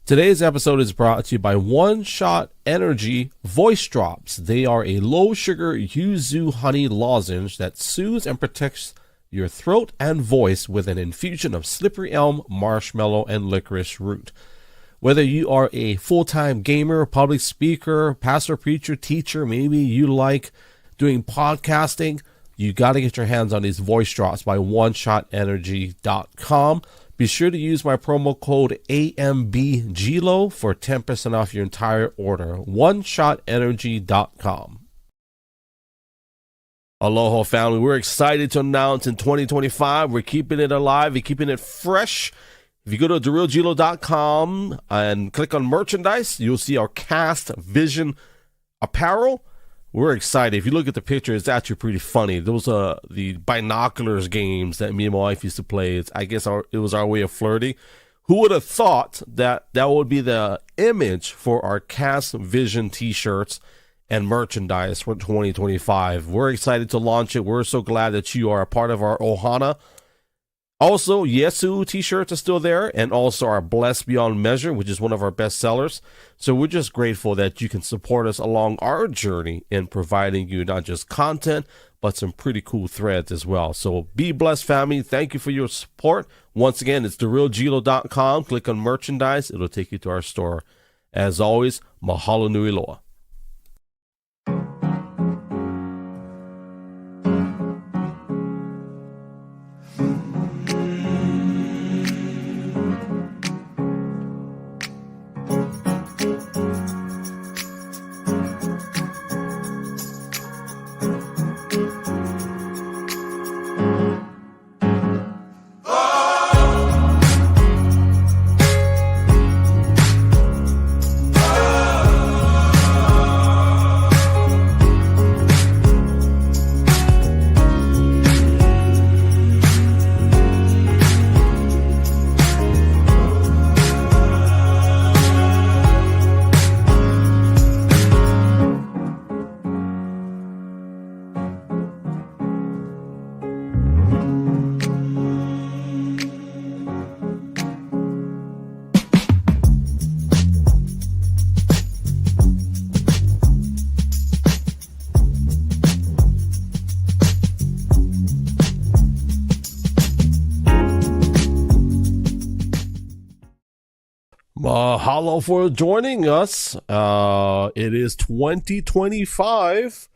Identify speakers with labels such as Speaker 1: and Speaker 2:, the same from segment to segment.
Speaker 1: Today's episode is brought to you by One Shot Energy Voice Drops. They are a low-sugar yuzu honey lozenge that soothes and protects your throat and voice with an infusion of slippery elm, marshmallow, and licorice root. Whether you are a full-time gamer, public speaker, pastor, preacher, teacher, maybe you like doing podcasting, you got to get your hands on these voice drops by OneShotEnergy.com. Be sure to use my promo code AMBGLO for 10% off your entire order. OneShotEnergy.com. Aloha family, we're excited to announce in 2025, we're keeping it alive, we're keeping it fresh. If you go to TheRealGilo.com and click on merchandise, you'll see our Cast Vision apparel. We're excited. If you look at the picture, it's actually pretty funny. Those are the binoculars games that me and my wife used to play. I guess it was our way of flirting. Who would have thought that would be the image for our Cast Vision t-shirts and merchandise for 2025? We're excited to launch it. We're so glad that you are a part of our Ohana. Also, Yesu t-shirts are still there, and also our Blessed Beyond Measure, which is one of our best sellers. So we're just grateful that you can support us along our journey in providing you not just content, but some pretty cool threads as well. So be blessed, family. Thank you for your support. Once again, it's TheRealGilo.com. Click on merchandise. It'll take you to our store. As always, mahalo nui loa. Mahalo for joining us. It is 2025,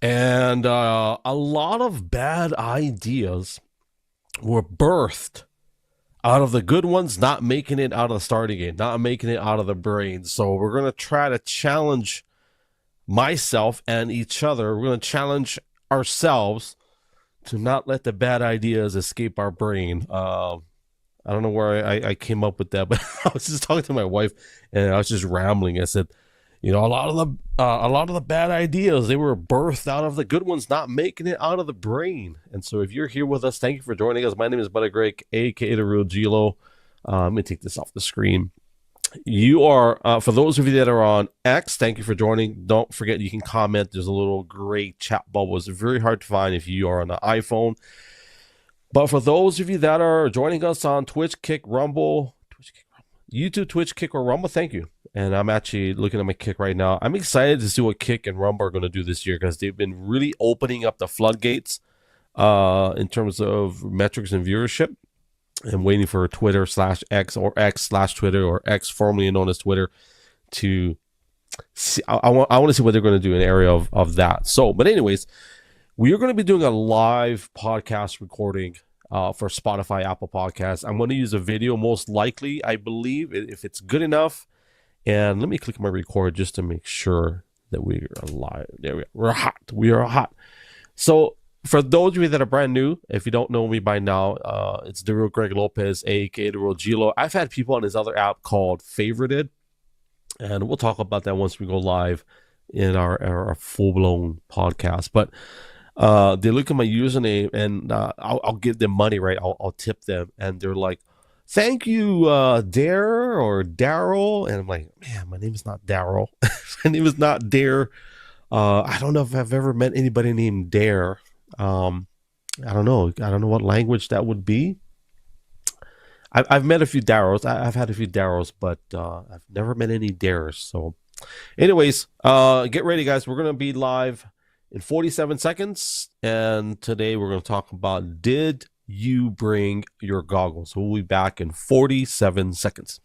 Speaker 1: and a lot of bad ideas were birthed out of the good ones not making it out of the starting gate, not making it out of the brain. So we're going to try to challenge myself and each other. We're going to challenge ourselves to not let the bad ideas escape our brain. I don't know where I came up with that, but I was just talking to my wife and I was just rambling. I said, you know, a lot of the bad ideas, they were birthed out of the good ones not making it out of the brain. And so if you're here with us, thank you for joining us. My name is Buddy Greg, aka The Real Gilo. Let me take this off the screen. You are, for those of you that are on X, thank you for joining. Don't forget you can comment. There's a little gray chat bubble. It's very hard to find if you are on the iPhone. But for those of you that are joining us on Twitch, Kick, Rumble, YouTube, Twitch, Kick, or Rumble, thank you. And I'm actually looking at my Kick right now. I'm excited to see what Kick and Rumble are going to do this year because they've been really opening up the floodgates in terms of metrics and viewership. I'm waiting for Twitter/X or X/Twitter or X, formerly known as Twitter, to see. I want to see what they're going to do in the area of that. So, but anyways, we are going to be doing a live podcast recording for Spotify, Apple Podcasts. I'm going to use a video most likely, I believe, if it's good enough. And let me click my record just to make sure that we are live. There we are. We're hot. We are hot. So for those of you that are brand new, if you don't know me by now, it's The Real Greg Lopez, aka The Real Gilo. I've had people on this other app called Favorited, and we'll talk about that once we go live in our full-blown podcast. But they look at my username and I'll give them money, right? I'll tip them, and they're like, "Thank you, Dare or Daryl." And I'm like, man, my name is not Daryl. My name is not Dare. I don't know if I've ever met anybody named Dare. I don't know. I don't know what language that would be. I've met a few Daryls. I've had a few Daryls, but I've never met any Dares. So, anyways, get ready, guys. We're gonna be live in 47 seconds, and today we're gonna talk about, did you bring your goggles? So we'll be back in 47 seconds.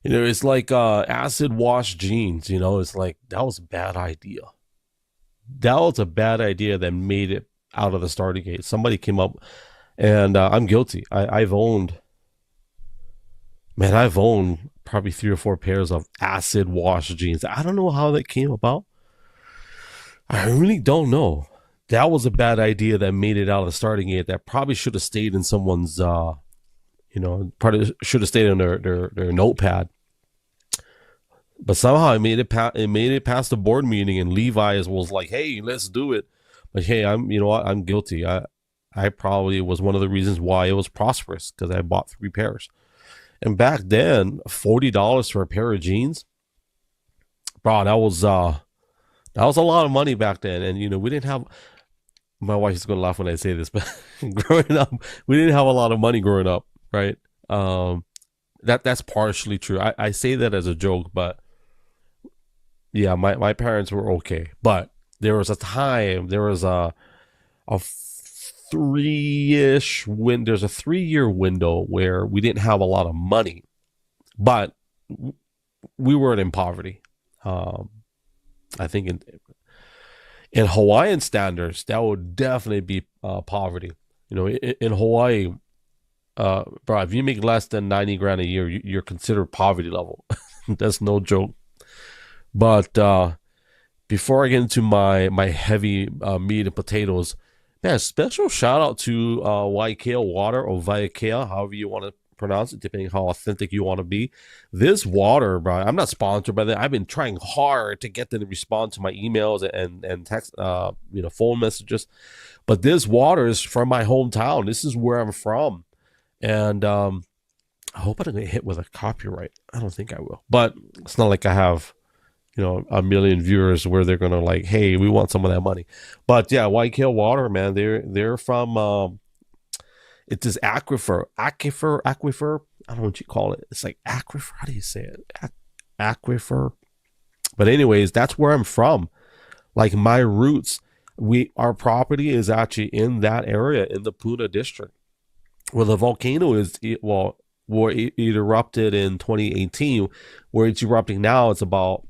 Speaker 1: You know, it's like acid wash jeans. You know, it's like, that was a bad idea. That was a bad idea that made it out of the starting gate. Somebody came up, and I'm guilty. I've owned probably 3 or 4 pairs of acid wash jeans. I don't know how that came about. I really don't know. That was a bad idea that made it out of the starting gate. That probably should have stayed in someone's, probably should have stayed on their notepad. But somehow it made it past the board meeting, and Levi was like, "Hey, let's do it." But hey, I'm guilty. I probably was one of the reasons why it was prosperous, because I bought 3 pairs. And back then, $40 for a pair of jeans, bro, that was a lot of money back then. And we didn't have. My wife is gonna laugh when I say this, but growing up, we didn't have a lot of money growing up, right? That's partially true. I say that as a joke, but yeah, my parents were okay. But there was a time, there was a 3-year window where we didn't have a lot of money, but we weren't in poverty. I think in Hawaiian standards, that would definitely be poverty. In Hawaii, bro, if you make less than 90 grand a year, you're considered poverty level. That's no joke. But before I get into my heavy meat and potatoes, man, special shout out to Waikea Water, or Waikea, however you want to pronounce it, depending how authentic you want to be. This water, bro, I'm not sponsored by that. I've been trying hard to get them to respond to my emails and text, phone messages. But this water is from my hometown. This is where I'm from. And I hope I don't get hit with a copyright. I don't think I will. But it's not like I have, a million viewers where they're gonna like, hey, we want some of that money. But yeah, Waikea Water, man, they're from it's this aquifer. I don't know what you call it. It's like aquifer. How do you say it? Aquifer. But anyways, that's where I'm from. Like, my roots, our property is actually in that area, in the Puna district, where the volcano where it erupted in 2018. Where it's erupting now, it's about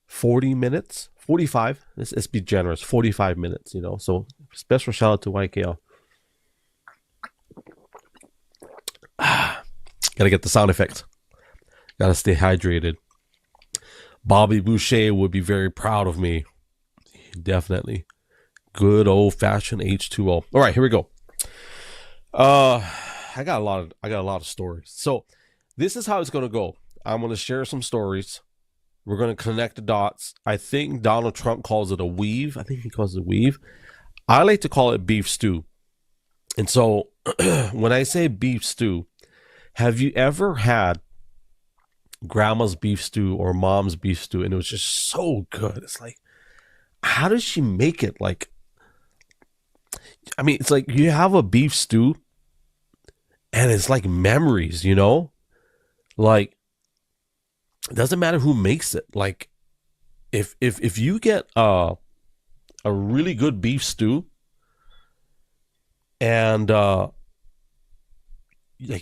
Speaker 1: 40 minutes, 45. Let's be generous, 45 minutes. So special shout out to Waikea. Gotta get the sound effects. Gotta stay hydrated. Bobby Boucher would be very proud of me. Definitely. Good old fashioned H2O. All right, here we go. I got a lot of stories. So this is how it's gonna go. I'm gonna share some stories. We're gonna connect the dots. I think Donald Trump calls it a weave. I think he calls it a weave. I like to call it beef stew. And so when I say beef stew, have you ever had grandma's beef stew or mom's beef stew, and it was just so good? It's like, how does she make it? Like, I mean, it's like you have a beef stew, and it's like memories, like, it doesn't matter who makes it. Like, if you get a really good beef stew, and like,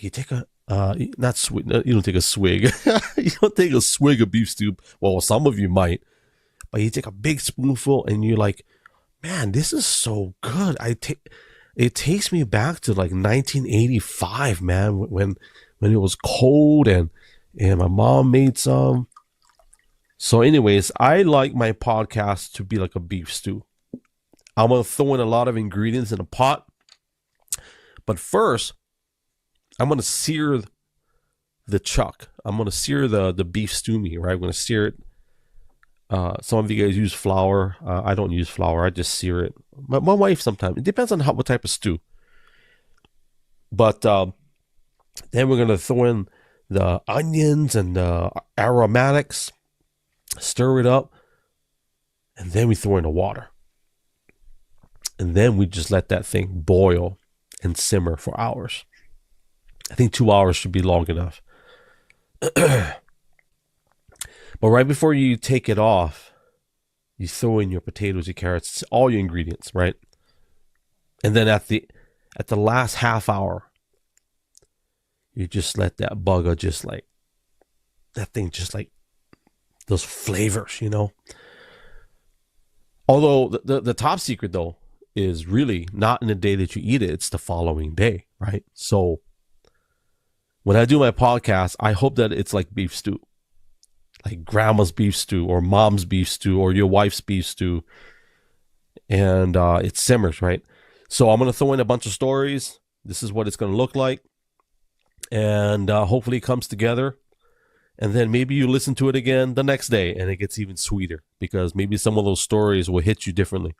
Speaker 1: you take a you don't take a swig. You don't take a swig of beef stew. Well, some of you might, but you take a big spoonful, and you're like, man, this is so good. it takes me back to like 1985, man, when it was cold and my mom made some. So anyways, I like my podcast to be like a beef stew. I'm going to throw in a lot of ingredients in a pot. But first, I'm going to sear the chuck. I'm going to sear the beef stew meat, right? I'm going to sear it. Some of you guys use flour. I don't use flour. I just sear it. My wife sometimes. It depends on what type of stew. But then we're going to throw in the onions and the aromatics. Stir it up. And then we throw in the water. And then we just let that thing boil and simmer for hours. I think 2 hours should be long enough. But right before you take it off, you throw in your potatoes, your carrots, all your ingredients, right? And then at the last half hour, you just let that bugger those flavors, Although the top secret though is really not in the day that you eat it, it's the following day, right? So when I do my podcast, I hope that it's like beef stew, like grandma's beef stew or mom's beef stew or your wife's beef stew. And it simmers, right? So I'm going to throw in a bunch of stories. This is what it's going to look like. And hopefully it comes together. And then maybe you listen to it again the next day and it gets even sweeter because maybe some of those stories will hit you differently.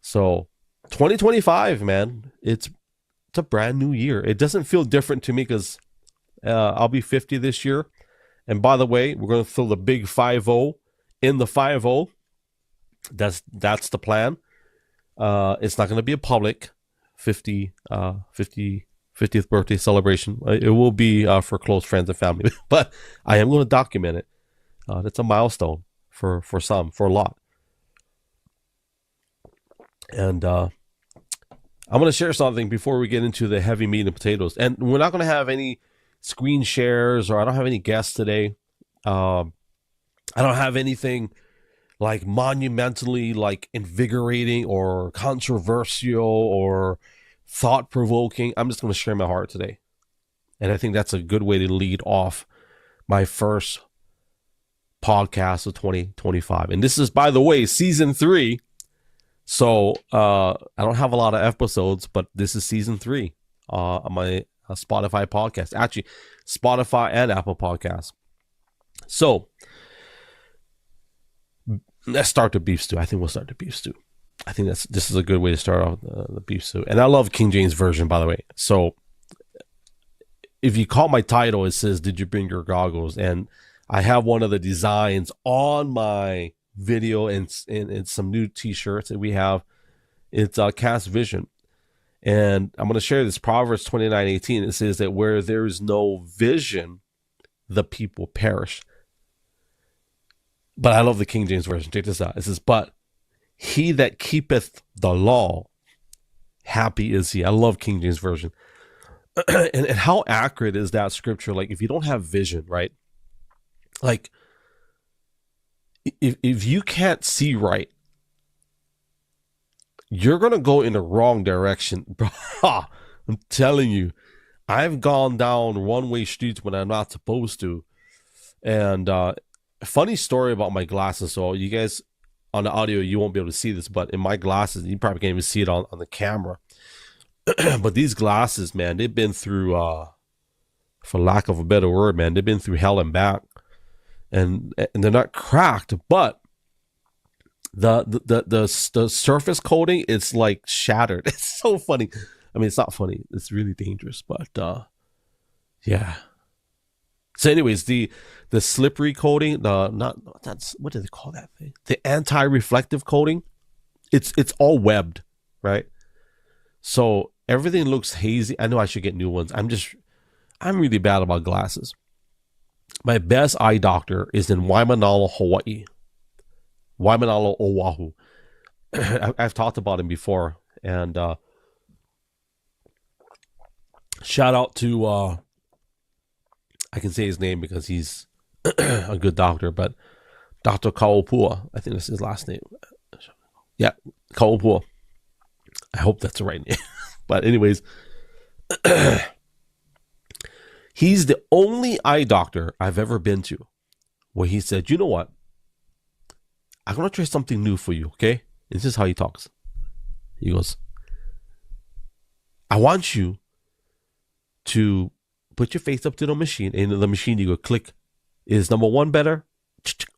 Speaker 1: So 2025, man, it's a brand new year. It doesn't feel different to me because I'll be 50 this year. And by the way, we're going to throw the big 5-0 in the 5-0. That's the plan. It's not going to be a public 50th birthday celebration. It will be for close friends and family, but I am going to document it. That's a milestone for a lot. And I'm going to share something before we get into the heavy meat and potatoes. And we're not going to have any screen shares, or I don't have any guests today. I don't have anything like monumentally like invigorating or controversial or thought-provoking. I'm just going to share my heart today. And I think that's a good way to lead off my first podcast of 2025. And this is, by the way, season 3. So I don't have a lot of episodes, but this is season 3 on my Spotify podcast. Actually, Spotify and Apple Podcasts. So let's start the beef stew. I think we'll start the beef stew. I think this is a good way to start off the beef stew. And I love King James Version, by the way. So if you call my title, it says, "Did you bring your goggles?" And I have one of the designs on my video and some new t-shirts that we have. It's Cast Vision. And I'm going to share this Proverbs 29:18. It says that where there is no vision, the people perish. But I love the King James Version. Check this out. It says, "But he that keepeth the law, happy is he." I love King James Version. and how accurate is that scripture? Like, if you don't have vision, right? Like, if you can't see right, you're going to go in the wrong direction. Bro, I'm telling you, I've gone down one-way streets when I'm not supposed to. And funny story about my glasses. So you guys on the audio, you won't be able to see this, but in my glasses, you probably can't even see it on the camera. But these glasses, man, they've been through, for lack of a better word, man, they've been through hell and back. And they're not cracked, but the surface coating, it's like shattered. It's so funny. I mean, it's not funny. It's really dangerous, but yeah. So, anyways, the slippery coating, what do they call that thing? The anti-reflective coating. It's all webbed, right? So everything looks hazy. I know I should get new ones. I'm really bad about glasses. My best eye doctor is in Waimanalo, Hawaii. Waimanalo, Oahu. I've talked about him before. And shout out to, I can say his name because he's a good doctor, but Dr. Kaopua, I think that's his last name. Yeah, Kaopua. I hope that's the right name. But anyways, he's the only eye doctor I've ever been to where he said, you know what? I'm going to try something new for you, okay? This is how he talks. He goes, I want you to put your face up to the machine. And in the machine, you go click, is number 1 better?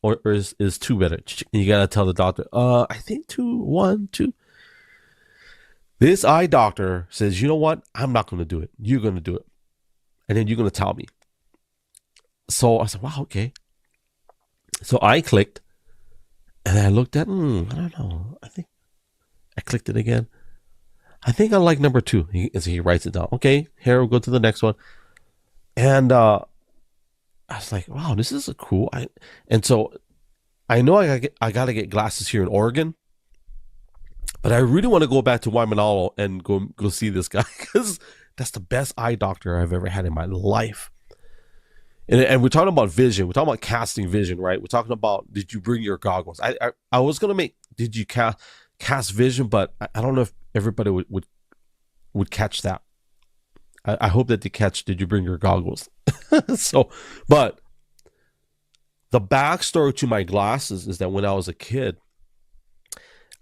Speaker 1: Or is 2 better? And you got to tell the doctor, I think 2, 1, 2. This eye doctor says, you know what? I'm not going to do it. You're going to do it. And then you're going to tell me. So I said, wow, okay. So I clicked. And I looked at, I don't know. I think I clicked it again. I think I like number 2. He writes it down. Okay, here we'll go to the next one. And I was like, wow, this is a cool. And so I know I got to get glasses here in Oregon. But I really want to go back to Waimanalo and go see this guy because that's the best eye doctor I've ever had in my life. And we're talking about vision. We're talking about casting vision, right? We're talking about, did you bring your goggles? I was going to make, did you cast vision? But I don't know if everybody would catch that. I hope that they catch, did you bring your goggles? So, but the backstory to my glasses is that when I was a kid,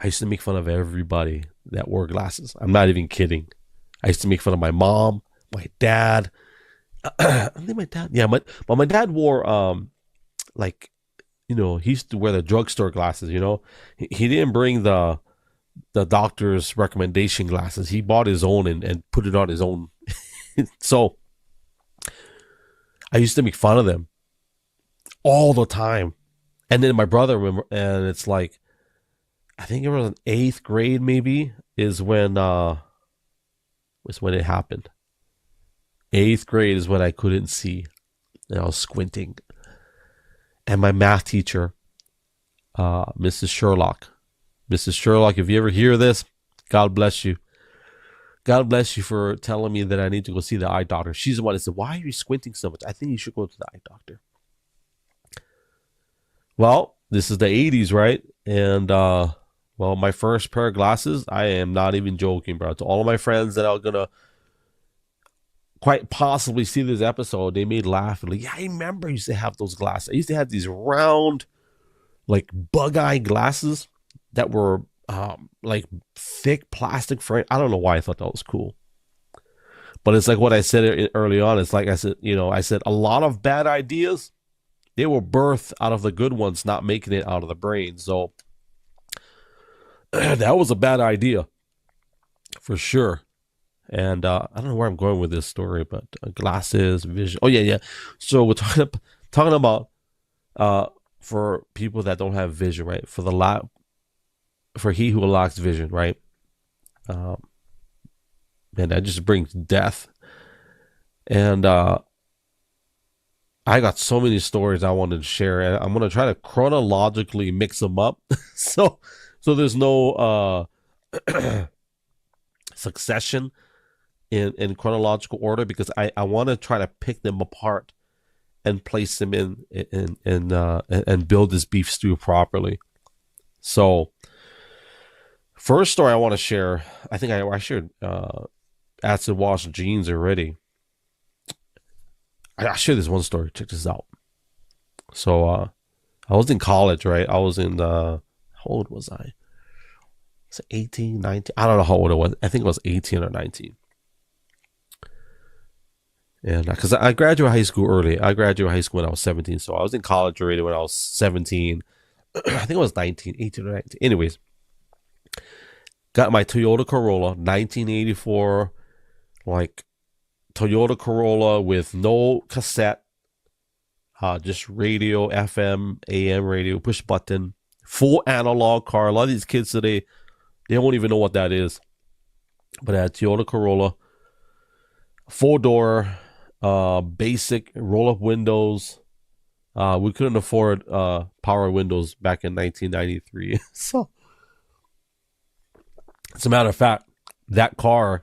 Speaker 1: I used to make fun of everybody that wore glasses. I'm not even kidding. I used to make fun of my mom, my dad. I think my dad, yeah, but my dad wore like, he used to wear the drugstore glasses. He didn't bring the doctor's recommendation glasses. He bought his own and put it on his own. So I used to make fun of them all the time. And then my brother, and it's like, I think it was in 8th grade maybe is when it happened. 8th grade is when I couldn't see and I was squinting. And my math teacher, Mrs. Sherlock, if you ever hear this, God bless you. God bless you for telling me that I need to go see the eye doctor. She's the one that said, why are you squinting so much? I think you should go to the eye doctor. Well, this is the 80s, right? And, my first pair of glasses, I am not even joking, bro. To all of my friends that are going to quite possibly see this episode, they may laugh and like, yeah, I remember I used to have those glasses. I used to have these round, like bug-eye glasses that were like thick plastic frame. I don't know why I thought that was cool. But it's like what I said early on. It's like I said, I said a lot of bad ideas, they were birthed out of the good ones, not making it out of the brain. So that was a bad idea for sure. And I don't know where I'm going with this story, but glasses, vision. Oh, yeah. So we're talking about for people that don't have vision, right? For he who lacks vision, right? And that just brings death. And I got so many stories I wanted to share, and I'm going to try to chronologically mix them up. so there's no succession in chronological order, because I want to try to pick them apart and place them in and build this beef stew properly. So first story I want to share, I think I shared acid wash jeans already. I shared this one story. Check this out. So I was in college, right? I was in how old was I? Was it 18, 19? I don't know how old it was. I think it was 18 or 19. And because I graduated high school early. I graduated high school when I was 17. So I was in college already when I was 17. I think it was 19, 18 or 19. Anyways, got my Toyota Corolla, 1984, like Toyota Corolla with no cassette, just radio, FM, AM radio, push button, full analog car. A lot of these kids today, they won't even know what that is. But I had Toyota Corolla, 4-door, basic roll-up windows. We couldn't afford power windows back in 1993. So, as a matter of fact, that car,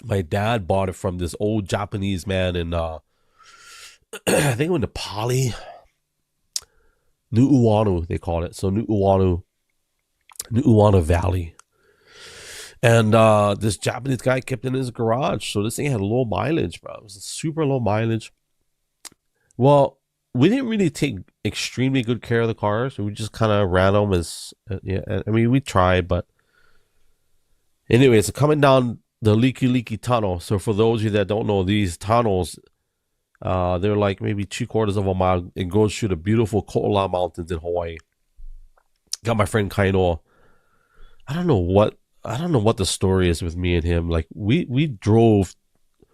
Speaker 1: my dad bought it from this old Japanese man in, I think it was Nepali, Nu'uanu, they called it. So Nu'uanu Valley. And this Japanese guy kept it in his garage. So this thing had low mileage, bro. It was super low mileage. Well, we didn't really take extremely good care of the cars. We just kind of ran them as, yeah. I mean, we tried, but anyways, so coming down the Leaky tunnel. So for those of you that don't know, these tunnels, they're like maybe 3/4 of a mile. It goes through the beautiful Ko'ola Mountains in Hawaii. Got my friend Kainoa. I don't know what the story is with me and him. Like we drove,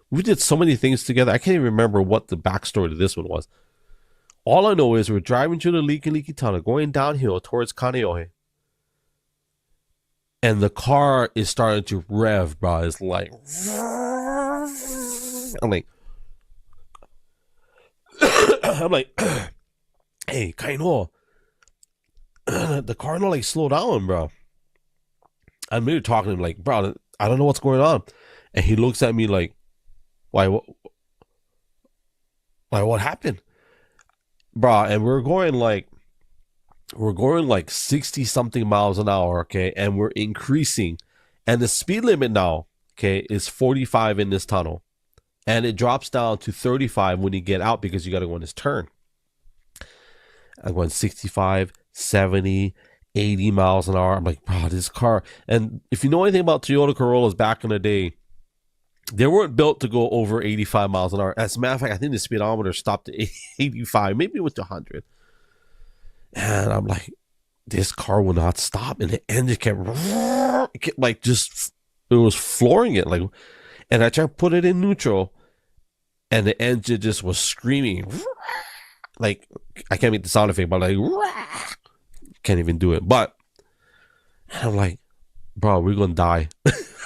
Speaker 1: we did so many things together. I can't even remember what the backstory to this one was. All I know is we're driving through the Leaky tunnel, going downhill towards Kaneohe, and the car is starting to rev, bro. It's like, I'm like, I'm like, hey, Kainoa, the car not like slow down, bro. I'm really talking to him like, bro, I don't know what's going on, and he looks at me like, why, what happened, bro? And we're going like 60 something miles an hour, okay, and we're increasing, and the speed limit now, okay, is 45 in this tunnel, and it drops down to 35 when you get out because you got to go in this turn. I'm going 65, 70, 80 miles an hour. I'm like, bro, this car. And if you know anything about Toyota Corollas back in the day, they weren't built to go over 85 miles an hour. As a matter of fact, I think the speedometer stopped at 85, maybe with 100. And I'm like, this car will not stop. And the engine kept like just, it was flooring it. Like, and I tried to put it in neutral, and the engine just was screaming. Like, I can't make the sound effect, but like, can't even do it. But I'm like, bro, we're gonna die.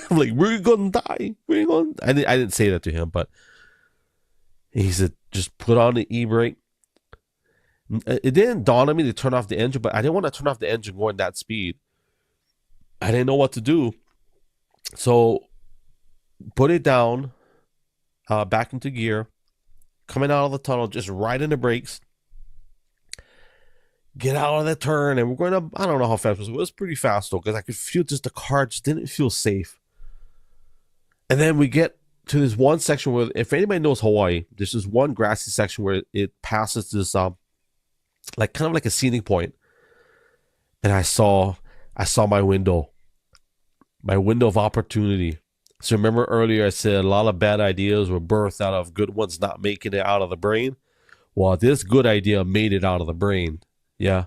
Speaker 1: I'm like, we're gonna die. I didn't say that to him, but he said, just put on the e-brake. It didn't dawn on me to turn off the engine, but I didn't want to turn off the engine going that speed. I didn't know what to do. So put it down, back into gear, coming out of the tunnel, just right in the brakes. Get out of the turn, and we're going to, I don't know how fast it was. It was pretty fast though, because I could feel just the car just didn't feel safe. And then we get to this one section where, if anybody knows Hawaii, there's this one grassy section where it passes this like kind of like a scenic point. And I saw my window of opportunity. So remember earlier I said a lot of bad ideas were birthed out of good ones not making it out of the brain. Well, this good idea made it out of the brain. Yeah.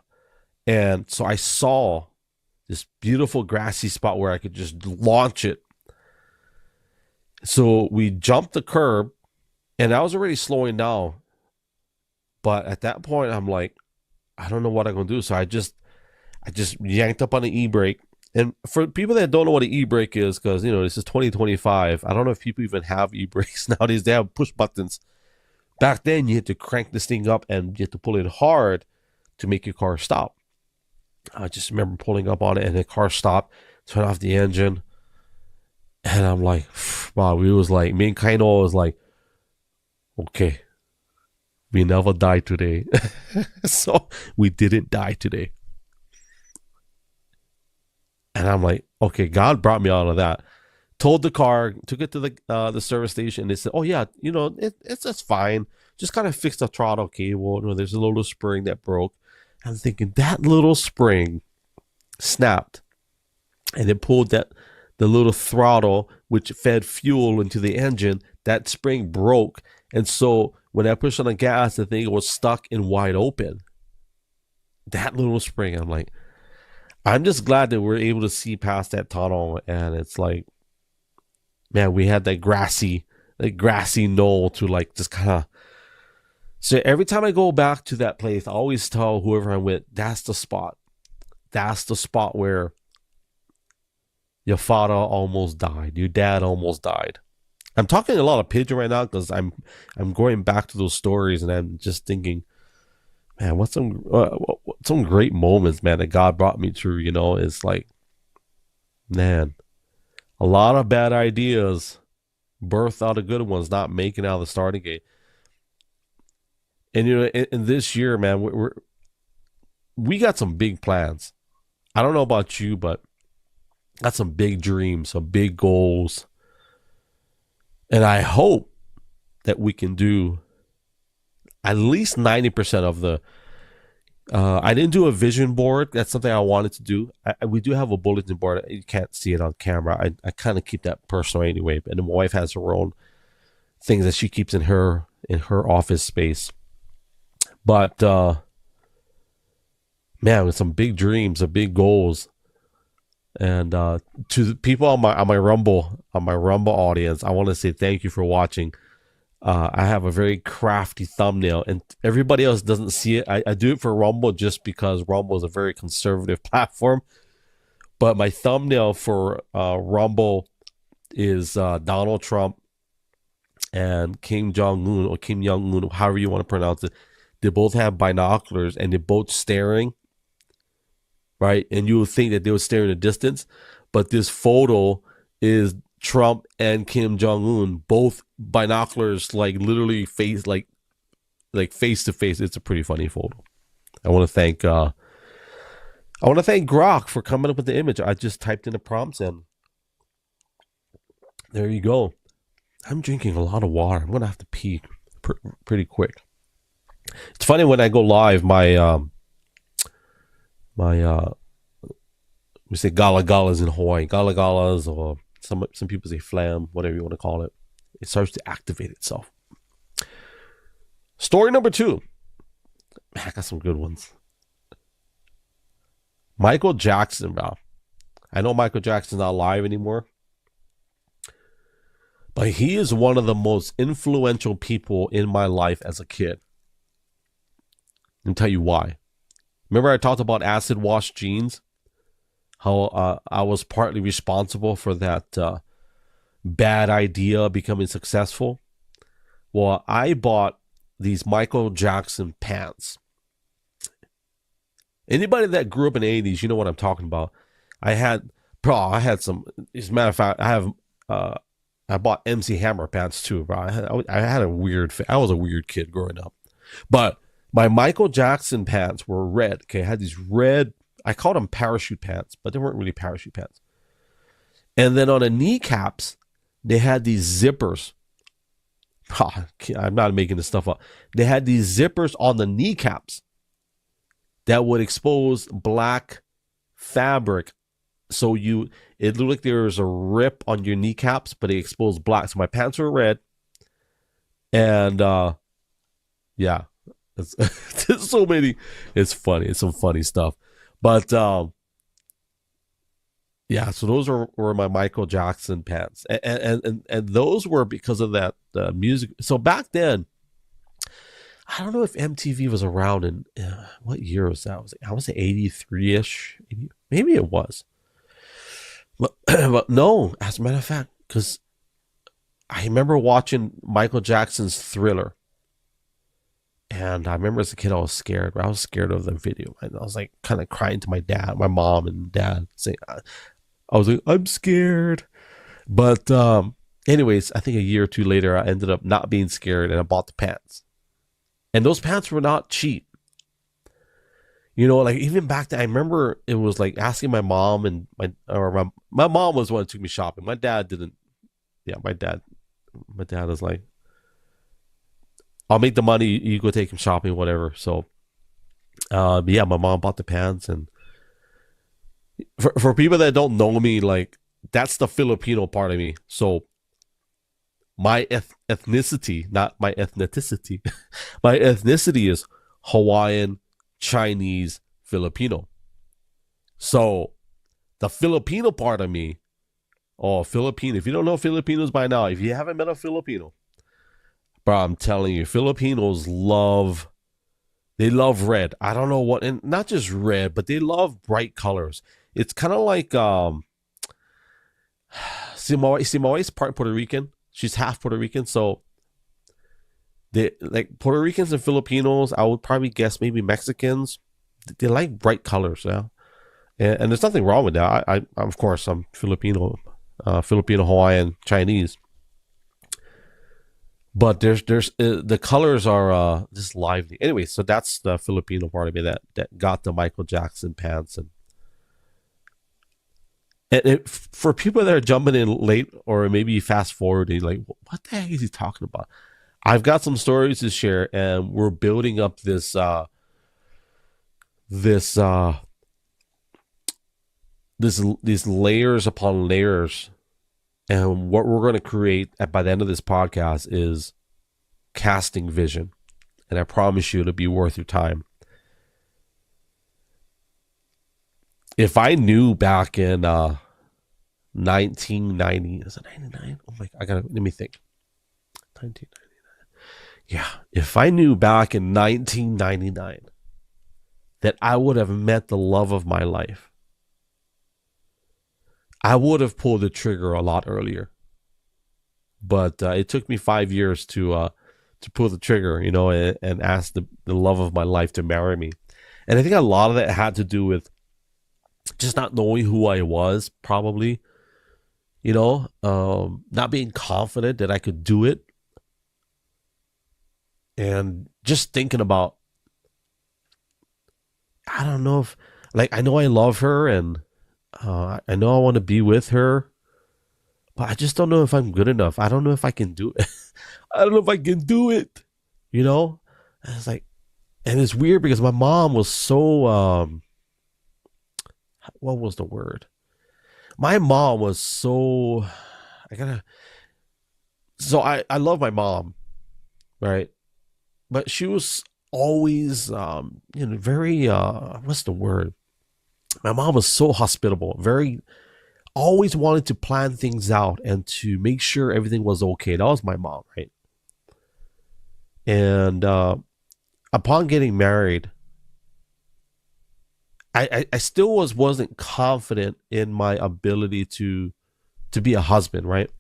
Speaker 1: And so I saw this beautiful grassy spot where I could just launch it. So we jumped the curb, and I was already slowing down. But at that point, I'm like, I don't know what I'm going to do. So I just yanked up on the e-brake. And for people that don't know what an e-brake is, because, this is 2025, I don't know if people even have e-brakes nowadays. They have push buttons. Back then, you had to crank this thing up, and you had to pull it hard to make your car stop. I just remember pulling up on it, and the car stopped, turned off the engine. And I'm like, wow, me and Kaino was like, okay, we never die today. So we didn't die today. And I'm like, okay, God brought me out of that. Told the car, took it to the service station. They said, oh yeah, it's fine. Just kind of fixed the throttle cable. There's a little spring that broke. I'm thinking that little spring snapped, and it pulled the little throttle which fed fuel into the engine. That spring broke, and so when I pushed on the gas, the thing was stuck and wide open. That little spring, I'm like, I'm just glad that we're able to see past that tunnel, and it's like, man, we had that grassy knoll to like just kind of. So every time I go back to that place, I always tell whoever I'm with, that's the spot. That's the spot where your father almost died. Your dad almost died. I'm talking a lot of pidgin right now because I'm going back to those stories, and I'm just thinking, man, what's some great moments, man, that God brought me through. It's like, man, a lot of bad ideas birth out of good ones, not making it out of the starting gate. And in this year, man, we got some big plans. I don't know about you, but got some big dreams, some big goals. And I hope that we can do at least 90% of the. I didn't do a vision board. That's something I wanted to do. We do have a bulletin board. You can't see it on camera. I kind of keep that personal anyway. And my wife has her own things that she keeps in her office space. But man, with some big dreams, some big goals. And to the people on my Rumble audience, I want to say thank you for watching. I have a very crafty thumbnail, and everybody else doesn't see it. I do it for Rumble just because Rumble is a very conservative platform. But my thumbnail for Rumble is Donald Trump and Kim Jong-un, or Kim Jong-un, however you want to pronounce it. They both have binoculars, and they're both staring, right? And you would think that they were staring at a distance, but this photo is Trump and Kim Jong-un, both binoculars, like literally face, like face to face. It's a pretty funny photo. I want to thank Grok for coming up with the image. I just typed in the prompts, and there you go. I'm drinking a lot of water. I'm gonna have to pee pretty quick. It's funny when I go live, we say gala galas in Hawaii, gala galas, or some people say flam, whatever you want to call it. It starts to activate itself. Story number 2. I got some good ones. Michael Jackson, bro. I know Michael Jackson's not alive anymore, but he is one of the most influential people in my life as a kid. Let me tell you why. Remember I talked about acid wash jeans? How I was partly responsible for that bad idea becoming successful. Well, I bought these Michael Jackson pants. Anybody that grew up in the 80s, you know what I'm talking about. I had some, as a matter of fact, I bought MC Hammer pants too, bro. I had a weird, I was a weird kid growing up. But my Michael Jackson pants were red. Okay, I had these red, I called them parachute pants, but they weren't really parachute pants. And then on the kneecaps, they had these zippers. I'm not making this stuff up. They had these zippers on the kneecaps that would expose black fabric. So it looked like there was a rip on your kneecaps, but it exposed black. So my pants were red. And yeah, there's so many. It's funny. It's some funny stuff. But yeah, so those were my Michael Jackson pants, and those were because of that music. So back then, I don't know if MTV was around in what year was that? I was 83-ish, maybe it was, but no. As a matter of fact, because I remember watching Michael Jackson's Thriller. And I remember as a kid, I was scared. I was scared of the video. And I was like kind of crying to my mom and dad, saying, I was like, I'm scared. But anyways, I think a year or two later, I ended up not being scared, and I bought the pants. And those pants were not cheap. You know, like even back then, I remember it was like asking my mom, and my mom was the one who took me shopping. My dad didn't. Yeah, my dad was like, I'll make the money, you go take him shopping, whatever. So, yeah, my mom bought the pants. And for people that don't know me, like, that's the Filipino part of me. So, my ethnicity, not my ethnicity, my ethnicity is Hawaiian, Chinese, Filipino. So, the Filipino part of me, Filipino. If you don't know Filipinos by now, if you haven't met a Filipino, bro, I'm telling you, Filipinos love red. I don't know what, and not just red, but they love bright colors. It's kind of like, see, my wife's part Puerto Rican. She's half Puerto Rican. So they like Puerto Ricans and Filipinos. I would probably guess maybe Mexicans. They like bright colors. Yeah. And there's nothing wrong with that. I of course, I'm Filipino, Hawaiian, Chinese. But there's the colors are just lively. Anyway, so that's the Filipino part of me that got the Michael Jackson pants. And For people that are jumping in late or maybe fast forwarding, like, what the heck is he talking about? I've got some stories to share, and we're building up this these layers upon layers. And what we're going to create by the end of this podcast is casting vision. And I promise you it'll be worth your time. If I knew back in 1990, is it 99? Oh my God, let me think. 1999. Yeah, if I knew back in 1999 that I would have met the love of my life, I would have pulled the trigger a lot earlier. But it took me 5 years to pull the trigger, and ask the love of my life to marry me. And I think a lot of that had to do with just not knowing who I was, probably, not being confident that I could do it. And just thinking about, I don't know if, I know I love her, and I know I want to be with her, but I just don't know if I'm good enough. I don't know if I can do it. I don't know if I can do it, And it's and it's weird because my mom was so, what was the word? My mom was so, I love my mom, right? But she was always, very, what's the word? My mom was so hospitable, very, always wanted to plan things out and to make sure everything was okay. That was my mom, right? And upon getting married, I still wasn't confident in my ability to be a husband, right?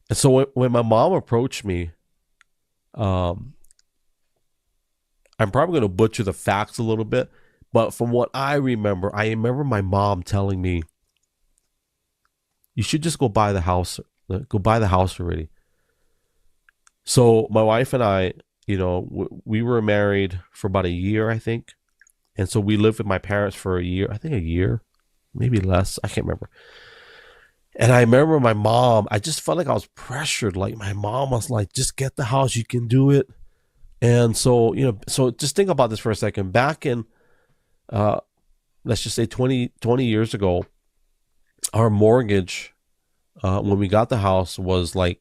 Speaker 1: And so when my mom approached me, I'm probably going to butcher the facts a little bit, but from what I remember my mom telling me, "You should just go buy the house. Go buy the house already." So my wife and I, we were married for about a year, I think. And so we lived with my parents for a year, maybe less. I can't remember. And I remember my mom, I just felt like I was pressured. Like my mom was like, "Just get the house, you can do it." And so, so just think about this for a second. Back in, let's just say 20 years ago, our mortgage, when we got the house, was like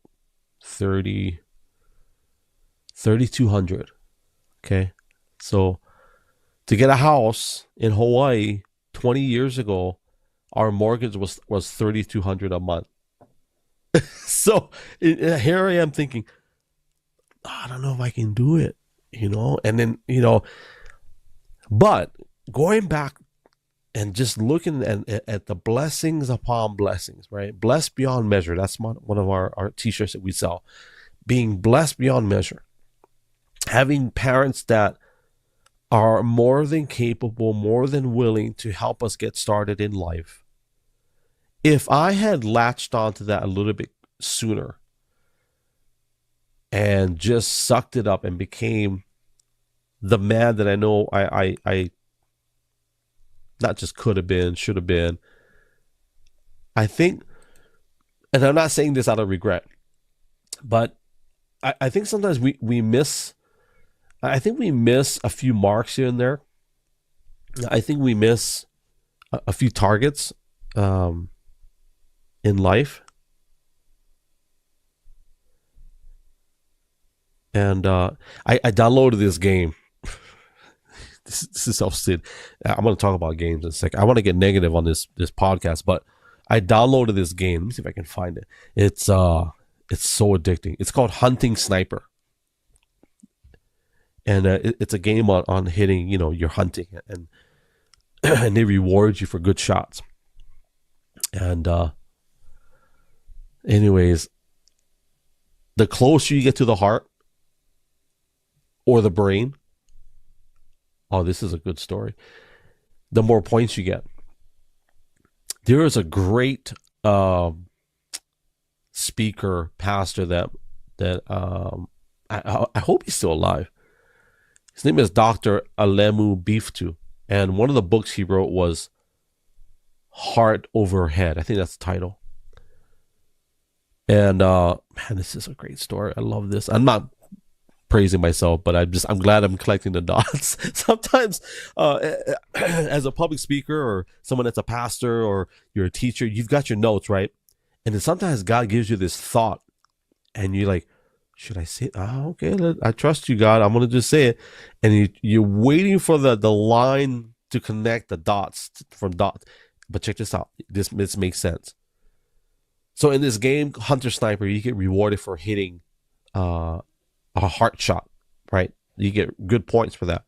Speaker 1: 3,200. Okay. So to get a house in Hawaii 20 years ago, our mortgage was 3,200 a month. So here I am thinking, I don't know if I can do it, and then, but going back and just looking at the blessings upon blessings, right? Blessed beyond measure. That's one of our t-shirts that we sell. Being blessed beyond measure. Having parents that are more than capable, more than willing to help us get started in life. If I had latched onto that a little bit sooner and just sucked it up and became the man that I know I not just could have been, should have been, I think, and I'm not saying this out of regret, but I think sometimes we miss, I think we miss a few marks here and there. I think we miss a few targets in life. And I downloaded this game. This is so stupid. I'm going to talk about games in a second. I want to get negative on this podcast, but I downloaded this game. Let me see if I can find it. It's so addicting. It's called Hunting Sniper. And it's a game on hitting, you're hunting, and and they reward you for good shots. And anyways, the closer you get to the heart or the brain, oh, this is a good story, the more points you get. There is a great speaker, pastor that I hope he's still alive. His name is Dr. Alemu Biftu, and one of the books he wrote was Heart Over Head. I think that's the title. And man, this is a great story. I love this. I'm not praising myself, but I'm glad I'm collecting the dots. Sometimes, as a public speaker or someone that's a pastor or you're a teacher, you've got your notes, right? And then sometimes God gives you this thought, and you're like, should I say it? Okay, I trust you, God. I'm gonna just say it. And you're waiting for the line to connect the dots from dots. But check this out. This makes sense. So in this game, Hunter Sniper, you get rewarded for hitting a heart shot, right? You get good points for that.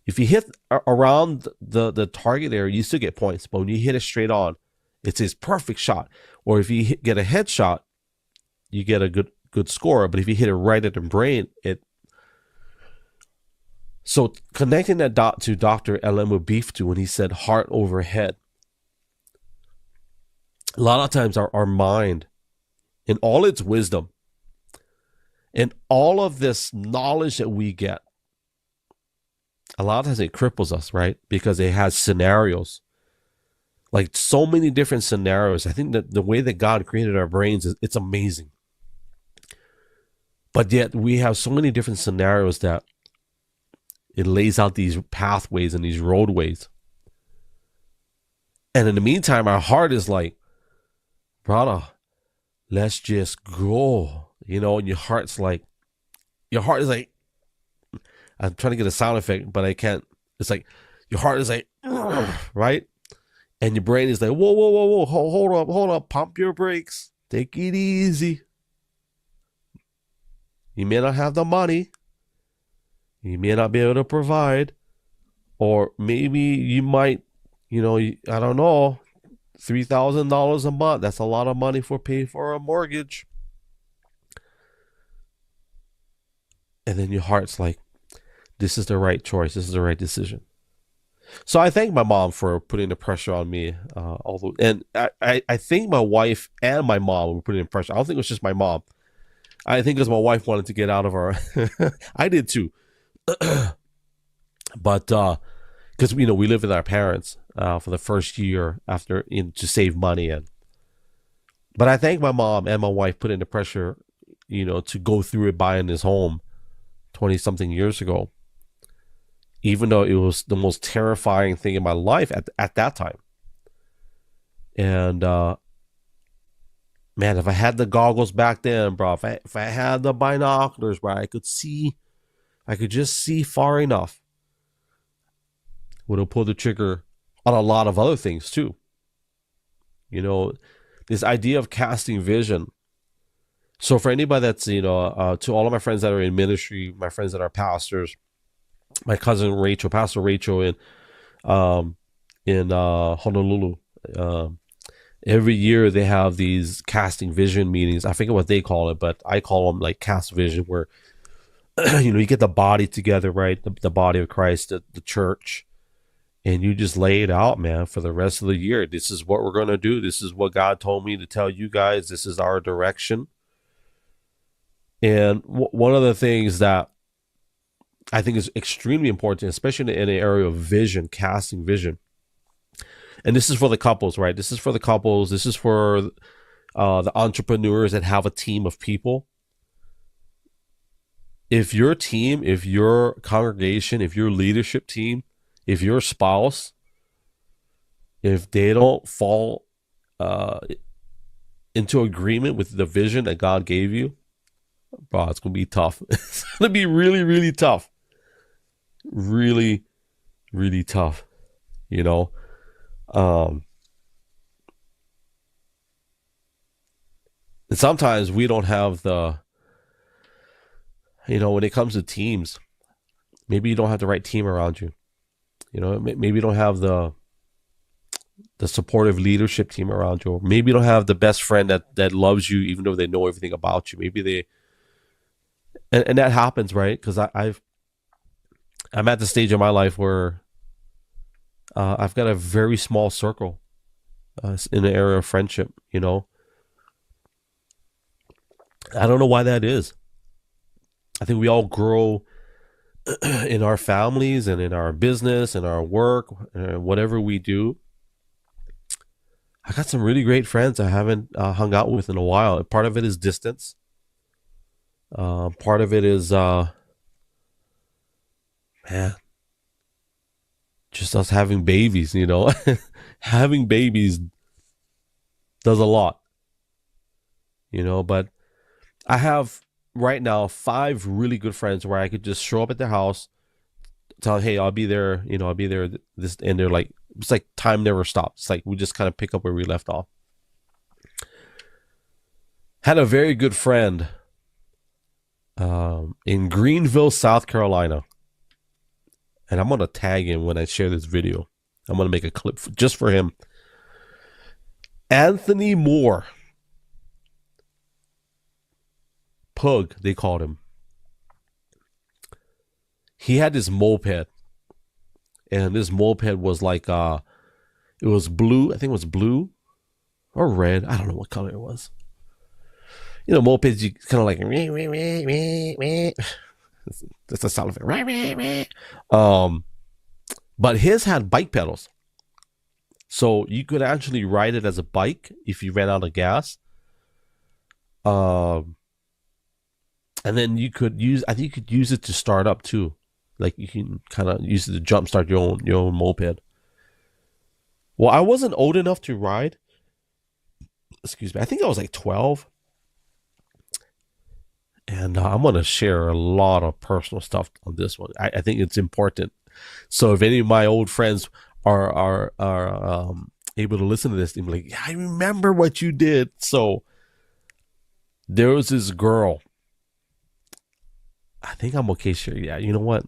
Speaker 1: If you hit around the target area, you still get points. But when you hit it straight on, it's his perfect shot. Or if you get a headshot, you get a good score. But if you hit it right at the brain, So connecting that dot to Dr. Elemo Biftu when he said heart over head. A lot of times our mind, in all its wisdom, and all of this knowledge that we get, a lot of times it cripples us, right? Because it has scenarios. Like so many different scenarios. I think that the way that God created our brains, it's amazing. But yet we have so many different scenarios that it lays out these pathways and these roadways. And in the meantime, our heart is like, brother, let's just go. And your heart is like, I'm trying to get a sound effect, but I can't. It's like, your heart is like, right? And your brain is like, whoa, whoa, whoa, whoa, hold up, pump your brakes. Take it easy. You may not have the money. You may not be able to provide. Or maybe you might, I don't know, $3,000 a month. That's a lot of money for paying for a mortgage. And then your heart's like, this is the right choice. This is the right decision. So I thank my mom for putting the pressure on me. And I think my wife and my mom were putting the pressure. I don't think it was just my mom. I think because my wife wanted to get out of our... I did too. But because, we lived with our parents for the first year after to save money. But I thank my mom and my wife putting the pressure, to go through it, buying this home 20-something years ago. Even though it was the most terrifying thing in my life at that time. And man, if I had the goggles back then, bro, if I had the binoculars, bro, I could just see far enough. Would have pulled the trigger on a lot of other things too. This idea of casting vision. So for anybody that's, to all of my friends that are in ministry, my friends that are pastors, my cousin Rachel, Pastor Rachel in Honolulu. Every year they have these casting vision meetings. I forget what they call it, but I call them like cast vision, where you get the body together, right? The body of Christ, the church, and you just lay it out, man, for the rest of the year. This is what we're going to do. This is what God told me to tell you guys. This is our direction. And one of the things that I think is extremely important, especially in the area of vision, casting vision. And this is for the couples, right? This is for the couples. This is for the entrepreneurs that have a team of people. If your team, if your congregation, if your leadership team, if your spouse, if they don't fall into agreement with the vision that God gave you, bro, it's going to be tough. It's going to be really, really tough. Really, really tough, And sometimes we don't have the, when it comes to teams, maybe you don't have the right team around you. Maybe you don't have the supportive leadership team around you. Or maybe you don't have the best friend that loves you, even though they know everything about you. Maybe and that happens, right? Because I'm at the stage of my life where I've got a very small circle in the area of friendship, I don't know why that is. I think we all grow in our families and in our business and our work and whatever we do. I got some really great friends I haven't hung out with in a while. Part of it is distance. Part of it is, man, just us having babies, you know. Having babies does a lot, you know, but I have right now 5 really good friends where I could just show up at their house, tell them, hey, I'll be there, you know, I'll be there. This, and they're like, it's like time never stops. It's like we just kind of pick up where we left off. Had a very good friend in Greenville, South Carolina. And I'm going to tag him when I share this video. I'm going to make a clip just for him. Anthony Moore. Pug, they called him. He had this moped. And this moped was like, it was blue. I think it was blue or red. I don't know what color it was. You know, mopeds, you kind of like, that's the sound of it. But his had bike pedals. So you could actually ride it as a bike if you ran out of gas. And then you could use, I think you could use it to start up too. Like you can kind of use it to jumpstart your own moped. Well, I wasn't old enough to ride. Excuse me. I think I was like 12. And I'm going to share a lot of personal stuff on this one. I think it's important. So if any of my old friends are able to listen to this, they'll be like, yeah, I remember what you did. So there was this girl. I think I'm okay, sure. Yeah, you know what?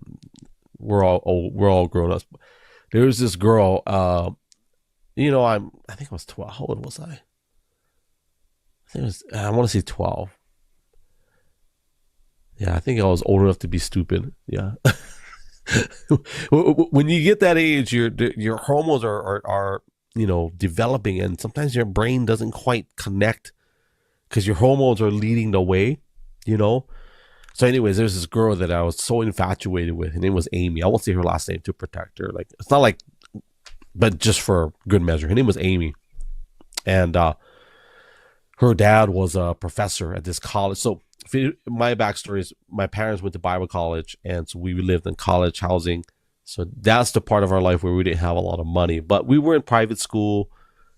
Speaker 1: We're all old, we're all grown ups. There was this girl. You know, I think I was 12. How old was I? I think it was. I want to say 12. Yeah, I think I was old enough to be stupid. Yeah. When you get that age, your hormones are you know, developing, and sometimes your brain doesn't quite connect because your hormones are leading the way, you know. So, anyways, there's this girl that I was so infatuated with. Her name was Amy. I won't say her last name to protect her. Like, it's not like, but just for good measure. Her name was Amy, and her dad was a professor at this college. So my backstory is my parents went to Bible college, and so we lived in college housing. So that's the part of our life where we didn't have a lot of money, but we were in private school.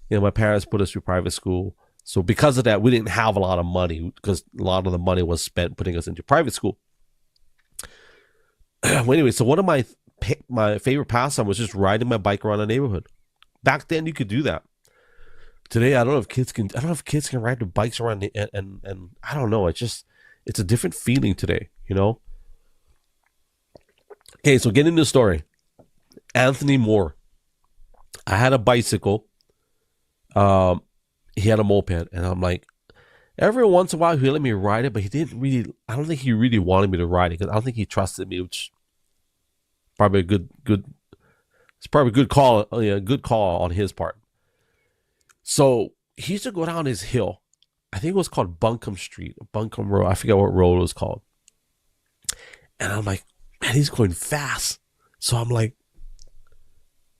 Speaker 1: You know, my parents put us through private school. So because of that, we didn't have a lot of money because a lot of the money was spent putting us into private school. Well, anyway, so one of my favorite pastime was just riding my bike around the neighborhood. Back then, you could do that. Today, I don't know if kids can. I don't know if kids can ride their bikes around, and I don't know. It's a different feeling today, you know. Okay, so getting into the story. Anthony Moore. I had a bicycle. He had a moped, and I'm like, every once in a while he let me ride it, but he didn't really. I don't think he really wanted me to ride it because I don't think he trusted me, which probably a good. It's probably a good call. Yeah, good call on his part. So he used to go down his hill. I think it was called Buncombe Street, Buncombe Road. I forget what road it was called. And I'm like, man, he's going fast. So I'm like,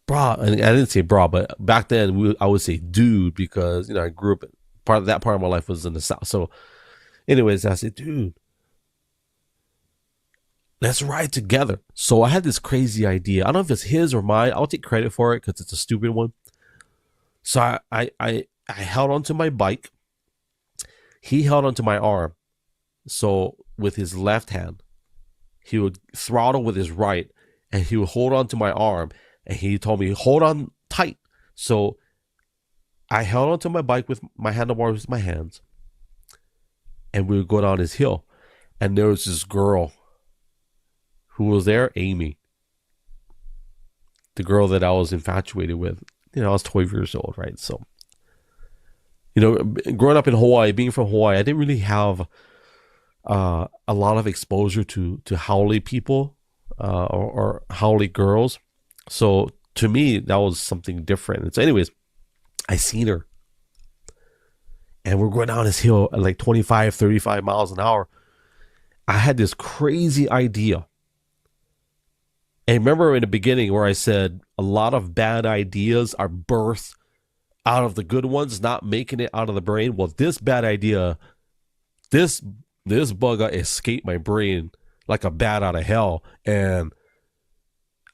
Speaker 1: brah. And I didn't say brah, but back then I would say dude because, you know, I grew up, part of my life was in the South. So anyways, I said, dude, let's ride together. So I had this crazy idea. I don't know if it's his or mine. I'll take credit for it because it's a stupid one. So I held onto my bike. He held onto my arm. So with his left hand, he would throttle with his right, and he would hold onto my arm. And he told me, hold on tight. So I held onto my bike with my handlebars with my hands, and we would go down this hill. And there was this girl who was there, Amy, the girl that I was infatuated with. You know, I was 12 years old, right? So, you know, growing up in Hawaii, being from Hawaii, I didn't really have a lot of exposure to haole people or haole girls. So to me, that was something different. And so anyways, I seen her. And we're going down this hill at like 25, 35 miles an hour. I had this crazy idea. And remember in the beginning where I said a lot of bad ideas are birthed out of the good ones, not making it out of the brain. Well, this bad idea, this bugger escaped my brain like a bat out of hell. And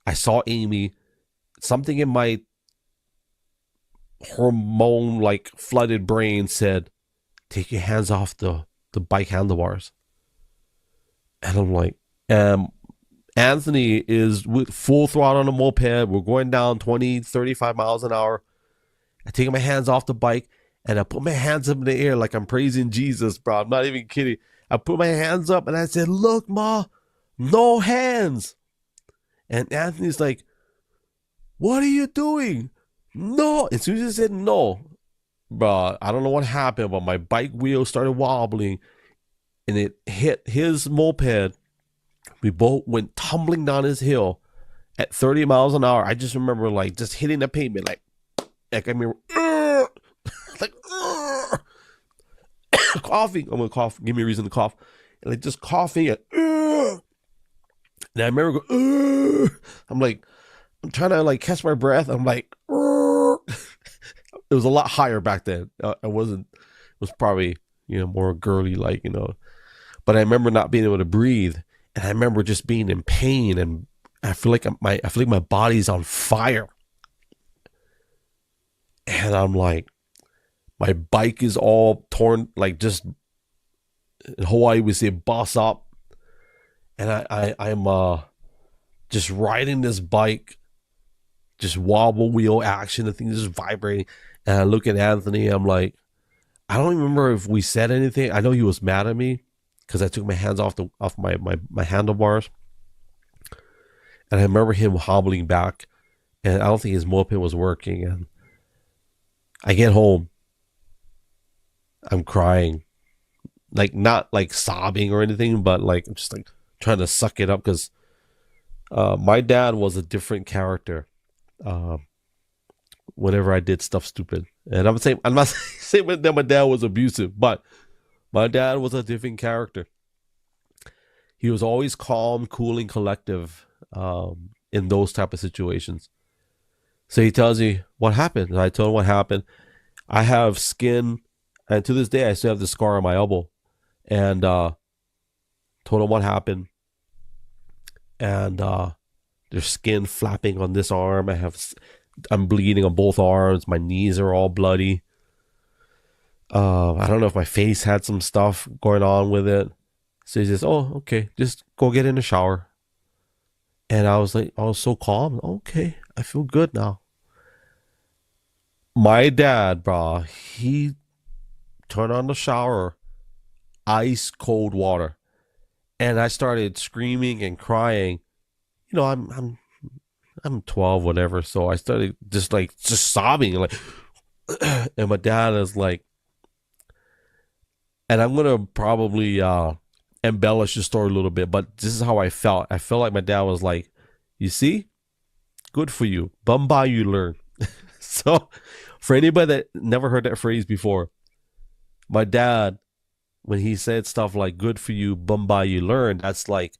Speaker 1: I saw Amy, something in my hormone like flooded brain said, take your hands off the bike handlebars. And I'm like, Anthony is with full throttle on a moped. We're going down 20, 35 miles an hour. I take my hands off the bike and I put my hands up in the air like I'm praising Jesus, bro. I'm not even kidding. I put my hands up and I said, look, Ma, no hands. And Anthony's like, what are you doing? No. As soon as I said no, bro, I don't know what happened, but my bike wheel started wobbling and it hit his moped. We both went tumbling down his hill at 30 miles an hour. I just remember like just hitting the pavement, like I mean, like coughing. I'm gonna cough. Give me a reason to cough. And like just coughing. And I remember going, I'm like, I'm trying to like catch my breath. I'm like, it was a lot higher back then. It was probably, more girly, like, but I remember not being able to breathe. And I remember just being in pain, and I feel like my body's on fire. And I'm like, my bike is all torn, like just in Hawaii we say boss up. And I'm just riding this bike, just wobble wheel action, the thing is just vibrating. And I look at Anthony, I'm like, I don't remember if we said anything. I know he was mad at me because I took my hands off my handlebars. And I remember him hobbling back, and I don't think his moped was working. And I get home, I'm crying, like not like sobbing or anything, but like I'm just like trying to suck it up because my dad was a different character. Whenever I did stuff stupid, and I'm not saying that my dad was abusive, but my dad was a different character. He was always calm, cool, and collective in those type of situations. So he tells me what happened. And I told him what happened. I have skin, and to this day I still have the scar on my elbow. And told him what happened. And there's skin flapping on this arm. I'm bleeding on both arms. My knees are all bloody. I don't know if my face had some stuff going on with it. So he says, oh, okay, just go get in the shower. And I was like, I was so calm. Okay, I feel good now. My dad, bro, he turned on the shower, ice cold water. And I started screaming and crying. I'm 12, whatever. So I started just sobbing, like, and my dad is like, and I'm gonna probably embellish the story a little bit, but this is how I felt. I felt like my dad was like, you see, good for you, bumba you learn. So for anybody that never heard that phrase before, my dad, when he said stuff like good for you, bumba you learn, that's like,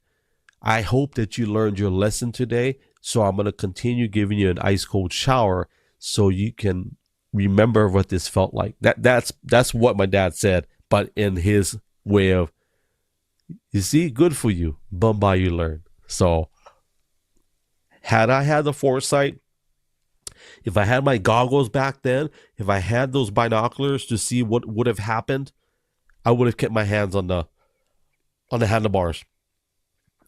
Speaker 1: I hope that you learned your lesson today. So I'm going to continue giving you an ice cold shower so you can remember what this felt like. That's what my dad said, but in his way of, you see, good for you, bumba you learn. So had I had the foresight, if I had my goggles back then, if I had those binoculars to see what would have happened, I would have kept my hands on the handlebars.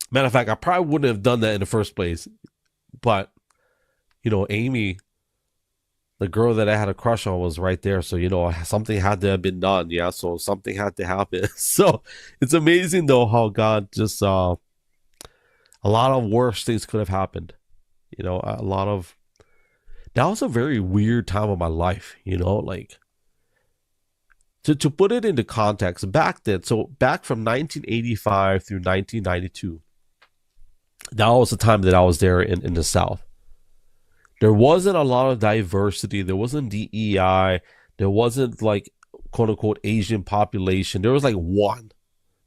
Speaker 1: Matter of fact, I probably wouldn't have done that in the first place. But, Amy, the girl that I had a crush on, was right there. So, something had to have been done. Yeah, so something had to happen. So it's amazing, though, how God just, a lot of worse things could have happened. A lot of, that was a very weird time of my life, like, to put it into context, back then, so back from 1985 through 1992, that was the time that I was there in the South. There wasn't a lot of diversity. There wasn't DEI. There wasn't like quote unquote Asian population. There was like one,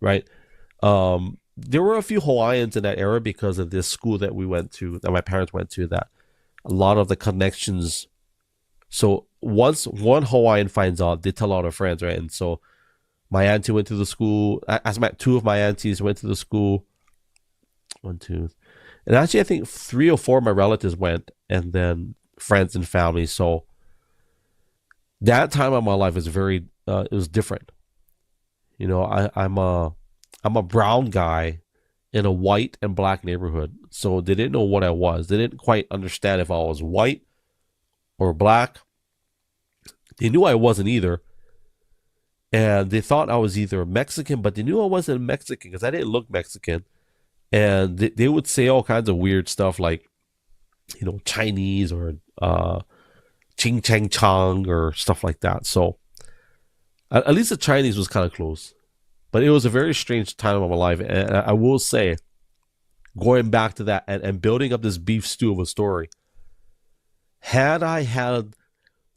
Speaker 1: right? There were a few Hawaiians in that era because of this school that we went to, that my parents went to, that a lot of the connections. So once one Hawaiian finds out, they tell all their friends, right? And so my auntie went to the school. As my two of my aunties went to the school. One, two, and actually, I think 3 or 4 of my relatives went, and then friends and family. So that time of my life is very, it was different. You know, I'm a brown guy in a white and black neighborhood, so they didn't know what I was. They didn't quite understand if I was white or black. They knew I wasn't either, and they thought I was either Mexican, but they knew I wasn't Mexican because I didn't look Mexican. And they would say all kinds of weird stuff like, you know, Chinese or Ching Chang Chang or stuff like that. So at least the Chinese was kind of close. But it was a very strange time of my life. And I will say, going back to that and building up this beef stew of a story, had I had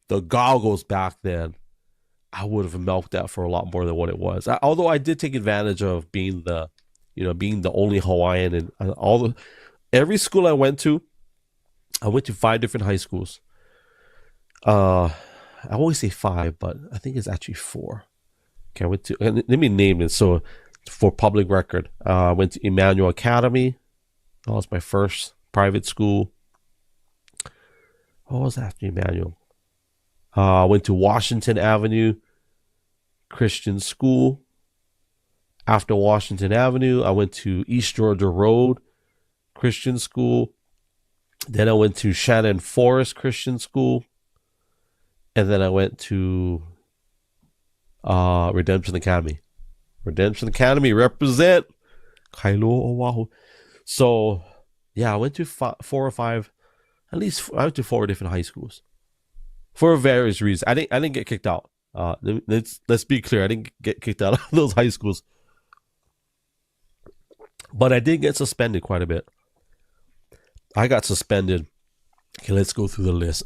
Speaker 1: the goggles back then, I would have milked that for a lot more than what it was. Although I did take advantage of being the only Hawaiian and every school I went to 5 different high schools. I always say 5, but I think it's actually 4. Okay, I went to, let me name it. So for public record, I went to Emmanuel Academy. That was my first private school. What was after Emmanuel? I went to Washington Avenue Christian School. After Washington Avenue, I went to East Georgia Road Christian School. Then I went to Shannon Forest Christian School. And then I went to Redemption Academy. Redemption Academy represent Kailua Oahu. So, yeah, I went to 4 or 5, at least I went to 4 different high schools for various reasons. I didn't get kicked out. Let's be clear. I didn't get kicked out of those high schools. But I did get suspended quite a bit. I got suspended. Okay, let's go through the list.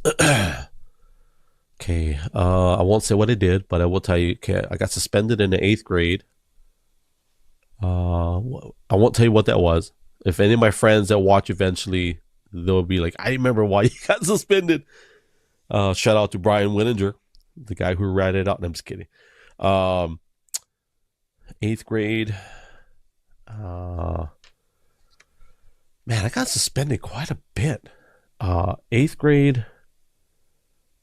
Speaker 1: Okay, I won't say what I did, but I will tell you. Okay, I got suspended in the 8th grade. I won't tell you what that was. If any of my friends that watch eventually, they'll be like, I remember why you got suspended. Shout out to Brian Winninger, the guy who ratted it out. No, I'm just kidding. 8th grade. Man, I got suspended quite a bit. 8th grade.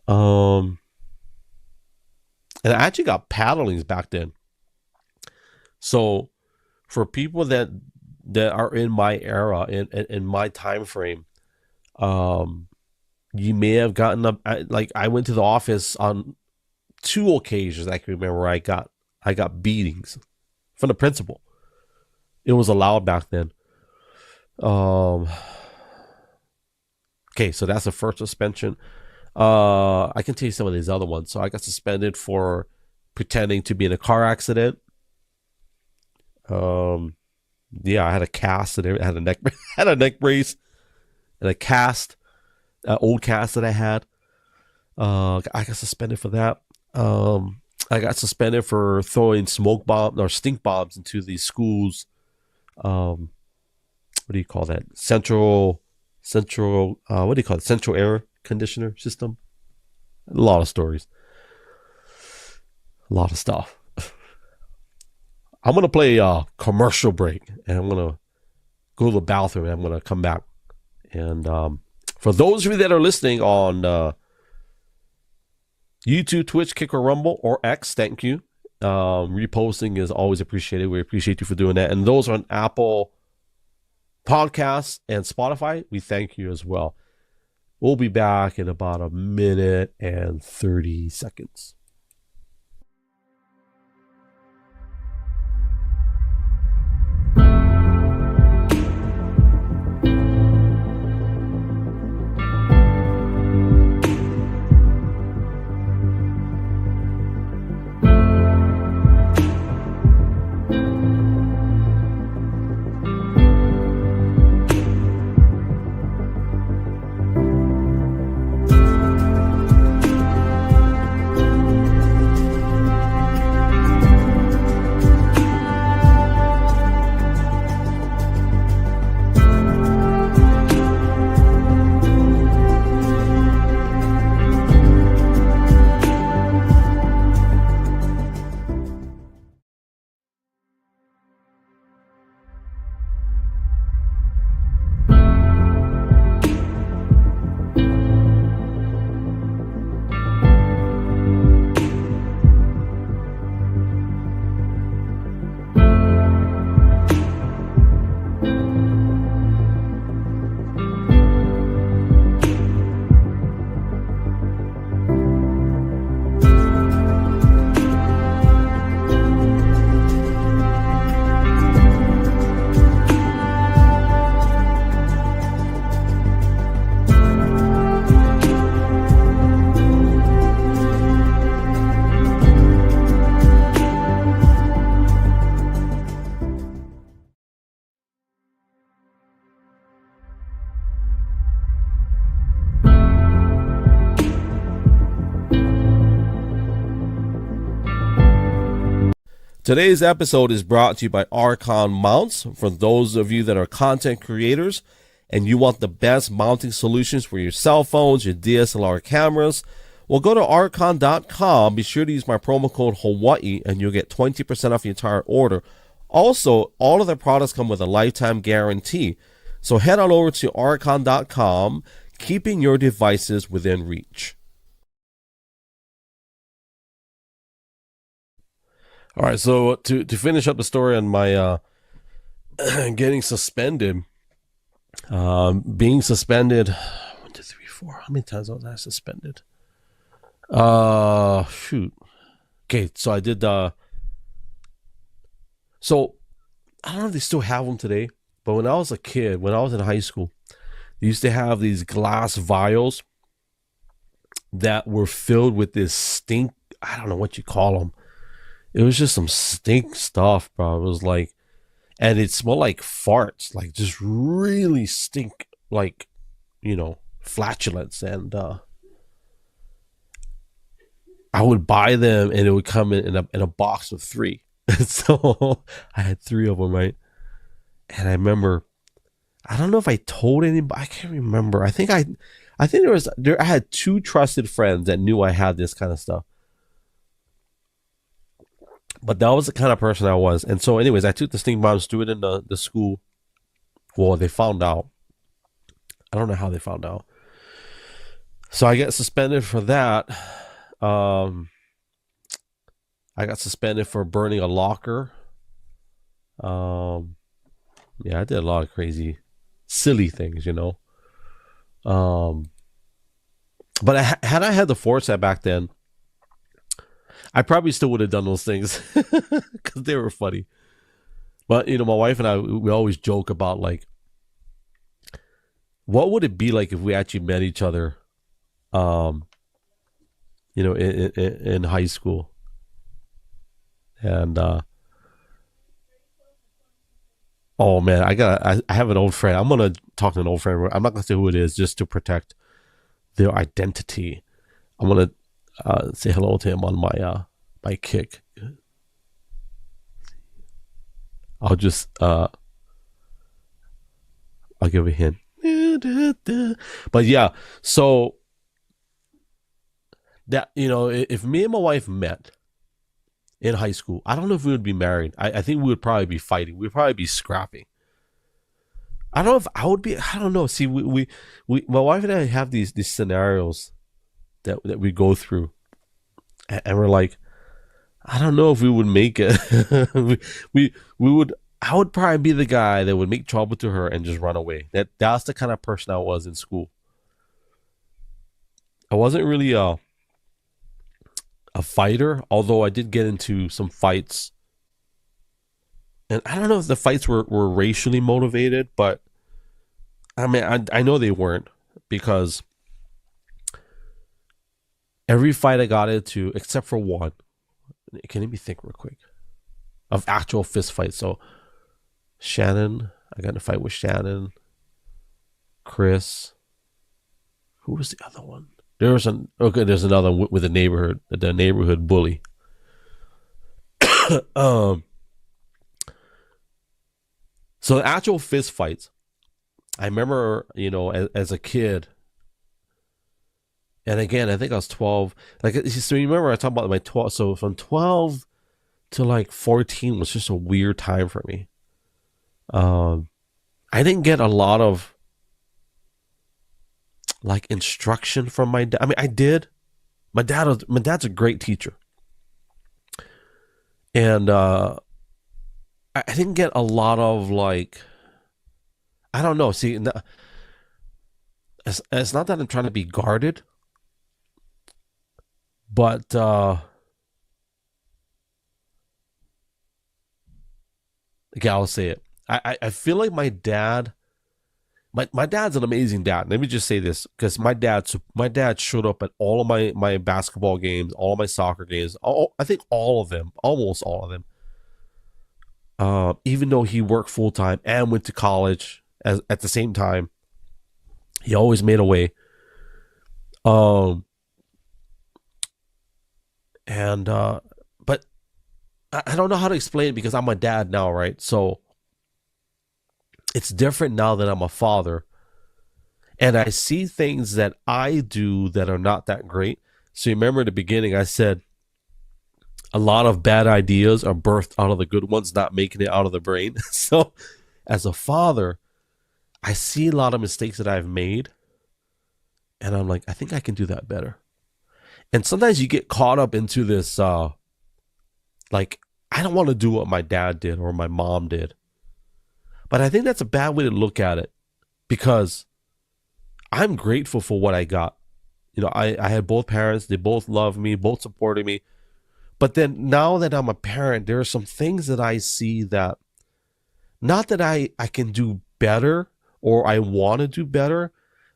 Speaker 1: And I actually got paddlings back then. So for people that are in my era, in my time frame, you may have gotten up. I went to the office on 2 occasions. I can remember where I got beatings from the principal. It was allowed back then. Okay, so that's the first suspension. I can tell you some of these other ones. So I got suspended for pretending to be in a car accident. Yeah, I had a cast and I had a neck brace and a cast, old cast that I had. I got suspended for that. I got suspended for throwing smoke bombs or stink bombs into these schools. What do you call that? Central, what do you call it? Central air conditioner system. A lot of stories. A lot of stuff. I'm going to play a commercial break and I'm going to go to the bathroom and I'm going to come back. And for those of you that are listening on YouTube, Twitch, Kick or Rumble or X, thank you. Reposting is always appreciated. We appreciate you for doing that. And those on Apple Podcasts and Spotify, we thank you as well. We'll be back in about 1 minute and 30 seconds. Today's episode is brought to you by Archon Mounts. For those of you that are content creators and you want the best mounting solutions for your cell phones, your DSLR cameras, well, go to archon.com. Be sure to use my promo code Hawaii and you'll get 20% off your entire order. Also, all of their products come with a lifetime guarantee. So head on over to archon.com, keeping your devices within reach. All right, so to finish up the story on my getting suspended, being suspended, 1, 2, 3, 4. How many times was I suspended? Shoot. Okay, so I did. So I don't know if they still have them today, but when I was a kid, when I was in high school, they used to have these glass vials that were filled with this stink. I don't know what you call them. It was just some stink stuff, bro. It was like, and it smelled like farts, like just really stink, like, flatulence. And I would buy them, and it would come in a box of 3. So I had 3 of them, right? And I remember, I don't know if I told anybody. I can't remember. I think I had 2 trusted friends that knew I had this kind of stuff. But that was the kind of person I was. And so anyways, I took the stink bombs, threw it in the school. Well, they found out. I don't know how they found out. So I got suspended for that. I got suspended for burning a locker. Yeah, I did a lot of crazy, silly things, But had I had the foresight back then, I probably still would have done those things because they were funny. But, my wife and I, we always joke about, like, what would it be like if we actually met each other, in high school? And, oh man, I have an old friend. I'm going to talk to an old friend. I'm not going to say who it is just to protect their identity. I'm going to say hello to him on my kick. I'll just I'll give a hint. But yeah, so that, if me and my wife met in high school, I don't know if we would be married. I think we would probably be fighting. We'd probably be scrapping. I don't know if I would be. I don't know. See, we my wife and I have these scenarios that we go through, and we're like, I don't know if we would make it. we would. I would probably be the guy that would make trouble to her and just run away. That's the kind of person I was in school. I wasn't really a fighter, although I did get into some fights. And I don't know if the fights were racially motivated, but I mean, I know they weren't, because every fight I got into, except for one, can let me think real quick, of actual fist fights. So Shannon, I got in a fight with Shannon, Chris. Who was the other one? There's another one with the neighborhood bully. So the actual fist fights, I remember, as a kid, and again, I think I was 12. Like, so you remember I talked about my 12. So from 12 to like 14 was just a weird time for me. I didn't get a lot of like instruction from my dad. I mean, I did. My dad's a great teacher, and I didn't get a lot of, like, I don't know. See, it's not that I'm trying to be guarded, but okay, I'll say it. I feel like my dad's an amazing dad. Let me just say this, because my dad showed up at all of my basketball games, all of my soccer games, I think all of them, almost all of them. Even though he worked full time and went to college at the same time, he always made a way. But I don't know how to explain it because I'm a dad now, right? So it's different now that I'm a father, and I see things that I do that are not that great. So you remember in the beginning, I said a lot of bad ideas are birthed out of the good ones, not making it out of the brain. So as a father, I see a lot of mistakes that I've made, and I'm like, I think I can do that better. And sometimes you get caught up into this, like, I don't want to do what my dad did or my mom did. But I think that's a bad way to look at it because I'm grateful for what I got. I had both parents, they both loved me, both supported me. But then now that I'm a parent, there are some things that I see that not that I can do better or I want to do better,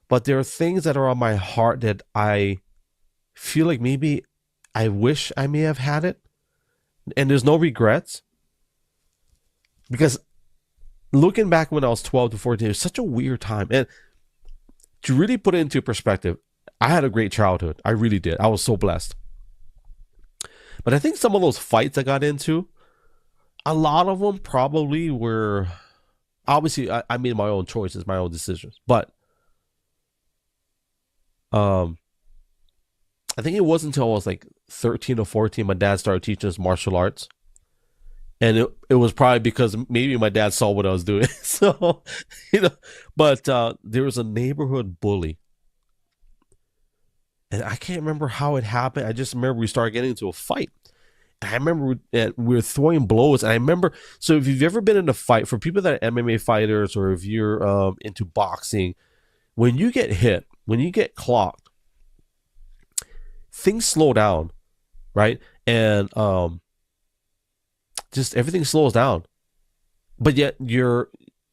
Speaker 1: but there are things that are on my heart that I feel like maybe I wish I may have had it. And there's no regrets because looking back when I was 12 to 14, it was such a weird time. And to really put it into perspective, I had a great childhood. I really did. I was so blessed. But I think some of those fights I got into, a lot of them probably were obviously I made my own choices, my own decisions. But I think it wasn't until I was like 13 or 14 my dad started teaching us martial arts. And it was probably because maybe my dad saw what I was doing. So, you know, but there was a neighborhood bully. And I can't remember how it happened. I just remember we started getting into a fight. And I remember we were throwing blows. And I remember, so if you've ever been in a fight, for people that are MMA fighters or if you're into boxing, when you get hit, when you get clocked, things slow down, right? And just everything slows down. But yet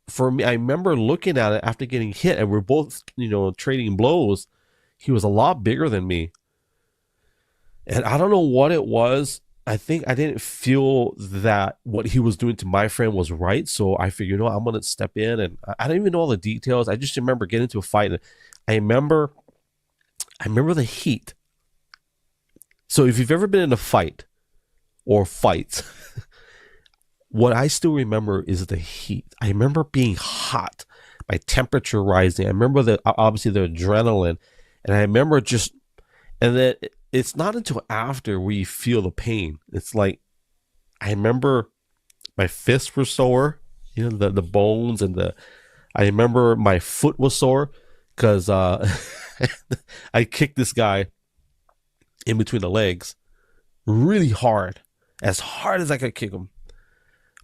Speaker 1: for me, I remember looking at it after getting hit and we're both, trading blows. He was a lot bigger than me. And I don't know what it was. I think I didn't feel that what he was doing to my friend was right. So I figured, I'm going to step in. And I don't even know all the details. I just remember getting into a fight. And I remember the heat. So if you've ever been in a fight or fights, what I still remember is the heat. I remember being hot, my temperature rising. I remember obviously the adrenaline. And I remember and then it's not until after where you feel the pain. It's like, I remember my fists were sore, the bones I remember my foot was sore because I kicked this guy in between the legs really hard, as hard as I could kick him.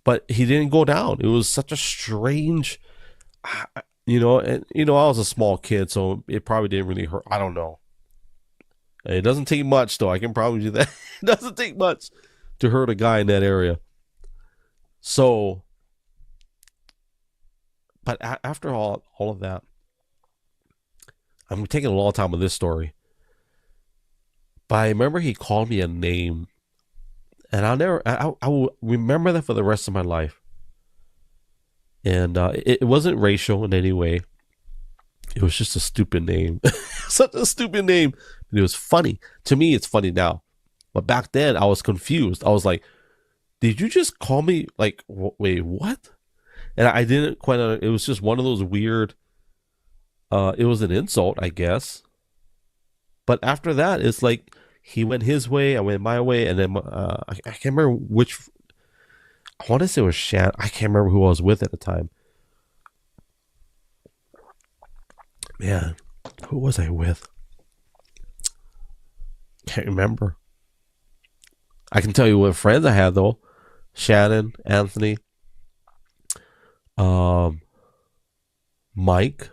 Speaker 1: But he didn't go down. It was such a strange, I was a small kid, so it probably didn't really hurt. I don't know. It doesn't take much, though. I can probably do that. It doesn't take much to hurt a guy in that area. So, but after all of that, I'm taking a long time with this story. But I remember he called me a name, and I will remember that for the rest of my life. And it wasn't racial in any way. It was just a stupid name. Such a stupid name. But it was funny. To me, it's funny now. But back then, I was confused. I was like, did you just call me? Like, wait, what? And I didn't quite it was just one of those weird, it was an insult, I guess. But after that, it's like, he went his way, I went my way. And then I can't remember which, I want to say it was Shan. I can't remember who I was with at the time. Man, who was I with? Can't remember. I can tell you what friends I had though. Shannon, Anthony, Mike.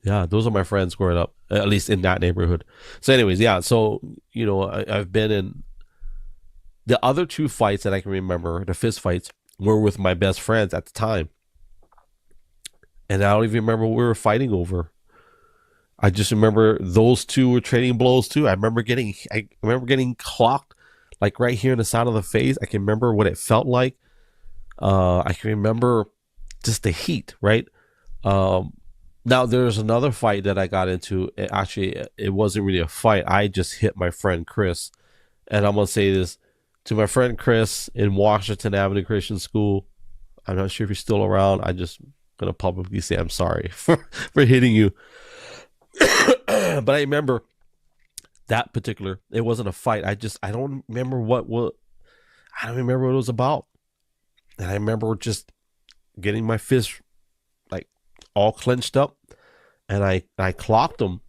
Speaker 1: Yeah, those are my friends growing up, at least in that neighborhood. So anyways, yeah, so, I've been in the other two fights that I can remember, the fist fights, were with my best friends at the time. And I don't even remember what we were fighting over. I just remember those two were trading blows too. I remember getting clocked like right here in the side of the face. I can remember what it felt like. I can remember just the heat, right? Now there's another fight that I got into. It wasn't really a fight. I just hit my friend Chris, and I'm gonna say this: To my friend Chris in Washington Avenue Christian School, I'm not sure if you're still around. I just gonna publicly say I'm sorry for hitting you. But I remember that particular. It wasn't a fight. I don't remember I don't remember what it was about. And I remember just getting my fist like all clenched up, and I clocked him.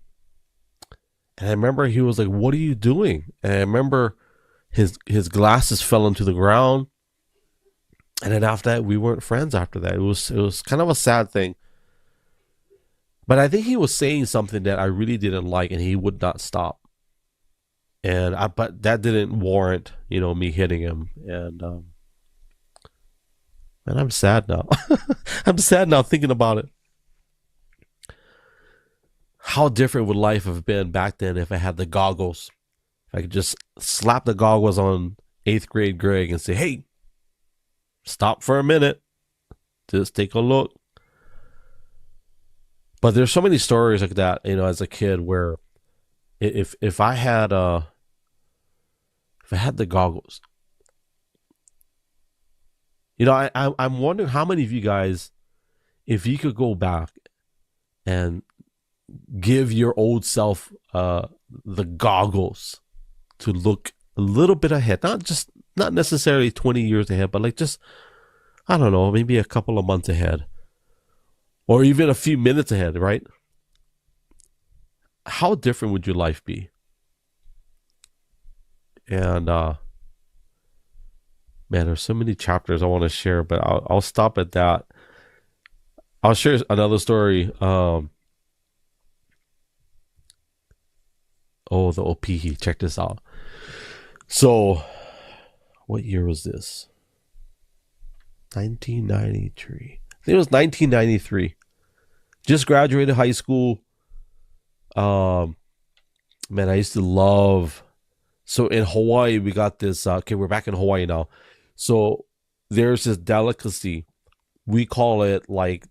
Speaker 1: And I remember he was like, "What are you doing?" And I remember his glasses fell into the ground. And then after that, we weren't friends after that. It was kind of a sad thing. But I think he was saying something that I really didn't like, and he would not stop. But that didn't warrant, me hitting him. And I'm sad now. I'm sad now thinking about it. How different would life have been back then if I had the goggles? If I could just slap the goggles on 8th grade Greg and say, "Hey, stop for a minute. Just take a look." But there's so many stories like that, as a kid, where if I had the goggles, I'm wondering how many of you guys, if you could go back and give your old self the goggles to look a little bit ahead, not necessarily 20 years ahead, but like just, I don't know, maybe a couple of months ahead, or even a few minutes ahead, right? How different would your life be? And man, there's so many chapters I want to share, but I'll stop at that. I'll share another story. The Opihi. Check this out. So, what year was this? 1993. I think it was 1993. Just graduated high school. Man, I used to love. So in Hawaii, we got this. Okay, we're back in Hawaii now. So there's this delicacy. We call it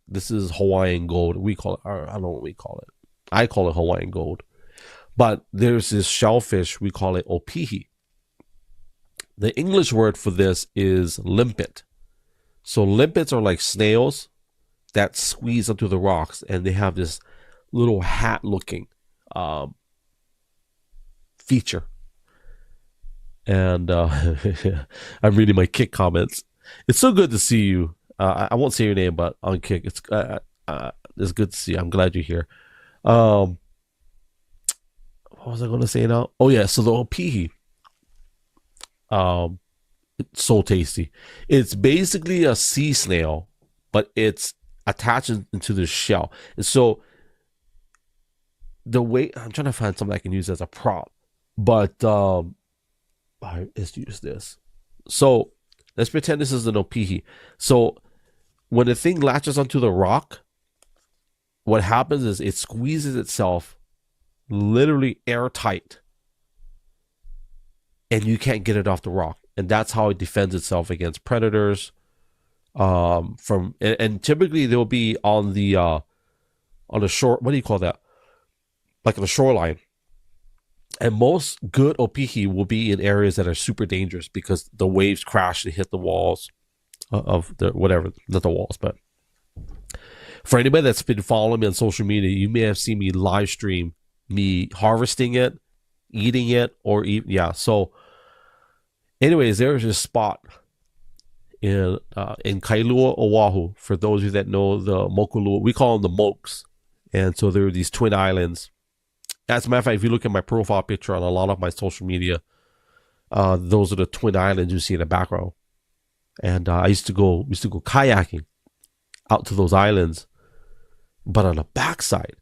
Speaker 1: this is Hawaiian gold. We call it. I don't know what we call it. I call it Hawaiian gold. But there's this shellfish. We call it opihi. The English word for this is limpet. So limpets are like snails that squeeze onto the rocks, and they have this little hat-looking feature. And I'm reading my Kick comments. It's so good to see you. I won't say your name, but on Kick, it's good to see you. I'm glad you're here. What was I going to say now? Oh yeah, so the opihi. It's so tasty. It's basically a sea snail, but it's attached into the shell. And so the way I'm trying to find something I can use as a prop, but let's use this. So let's pretend this is an opihi. So when the thing latches onto the rock, what happens is it squeezes itself literally airtight, and you can't get it off the rock. And that's how it defends itself against predators. And typically they'll be on the shore. What do you call that? Like on the shoreline. And most good opihi will be in areas that are super dangerous because the waves crash and hit the walls of the whatever, not the walls, but for anybody that's been following me on social media, you may have seen me live stream me harvesting it, eating it, So anyways, there's this spot in Kailua, Oahu. For those of you that know the Mokulua, we call them the Mokes. And so there are these twin islands. As a matter of fact, if you look at my profile picture on a lot of my social media, those are the twin islands you see in the background. And I used to go kayaking out to those islands. But on the backside,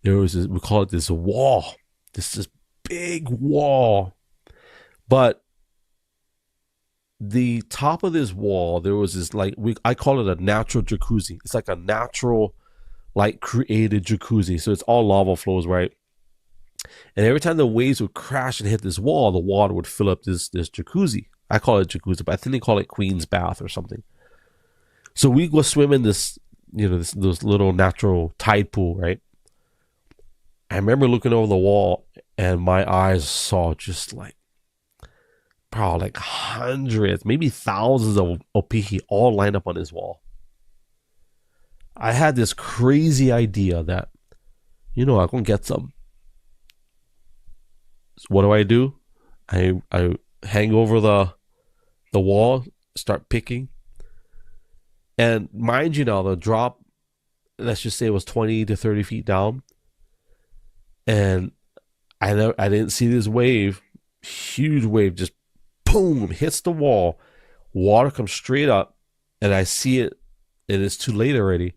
Speaker 1: there was we call it this wall. This big wall. But the top of this wall, there was this I call it a natural jacuzzi. It's like a natural created jacuzzi. So it's all lava flows, right? And every time the waves would crash and hit this wall, the water would fill up this jacuzzi. I call it jacuzzi, but I think they call it Queen's Bath or something. So we go swim in this, this little natural tide pool, right? I remember looking over the wall and my eyes saw just bro, like hundreds, maybe thousands of opihi all lined up on this wall. I had this crazy idea that, I'm gonna get some. So what do? I hang over the wall, start picking, and mind you, now the drop, let's just say it was 20 to 30 feet down, and I didn't see this wave, huge wave, just boom, hits the wall, water comes straight up, and I see it, and it's too late already,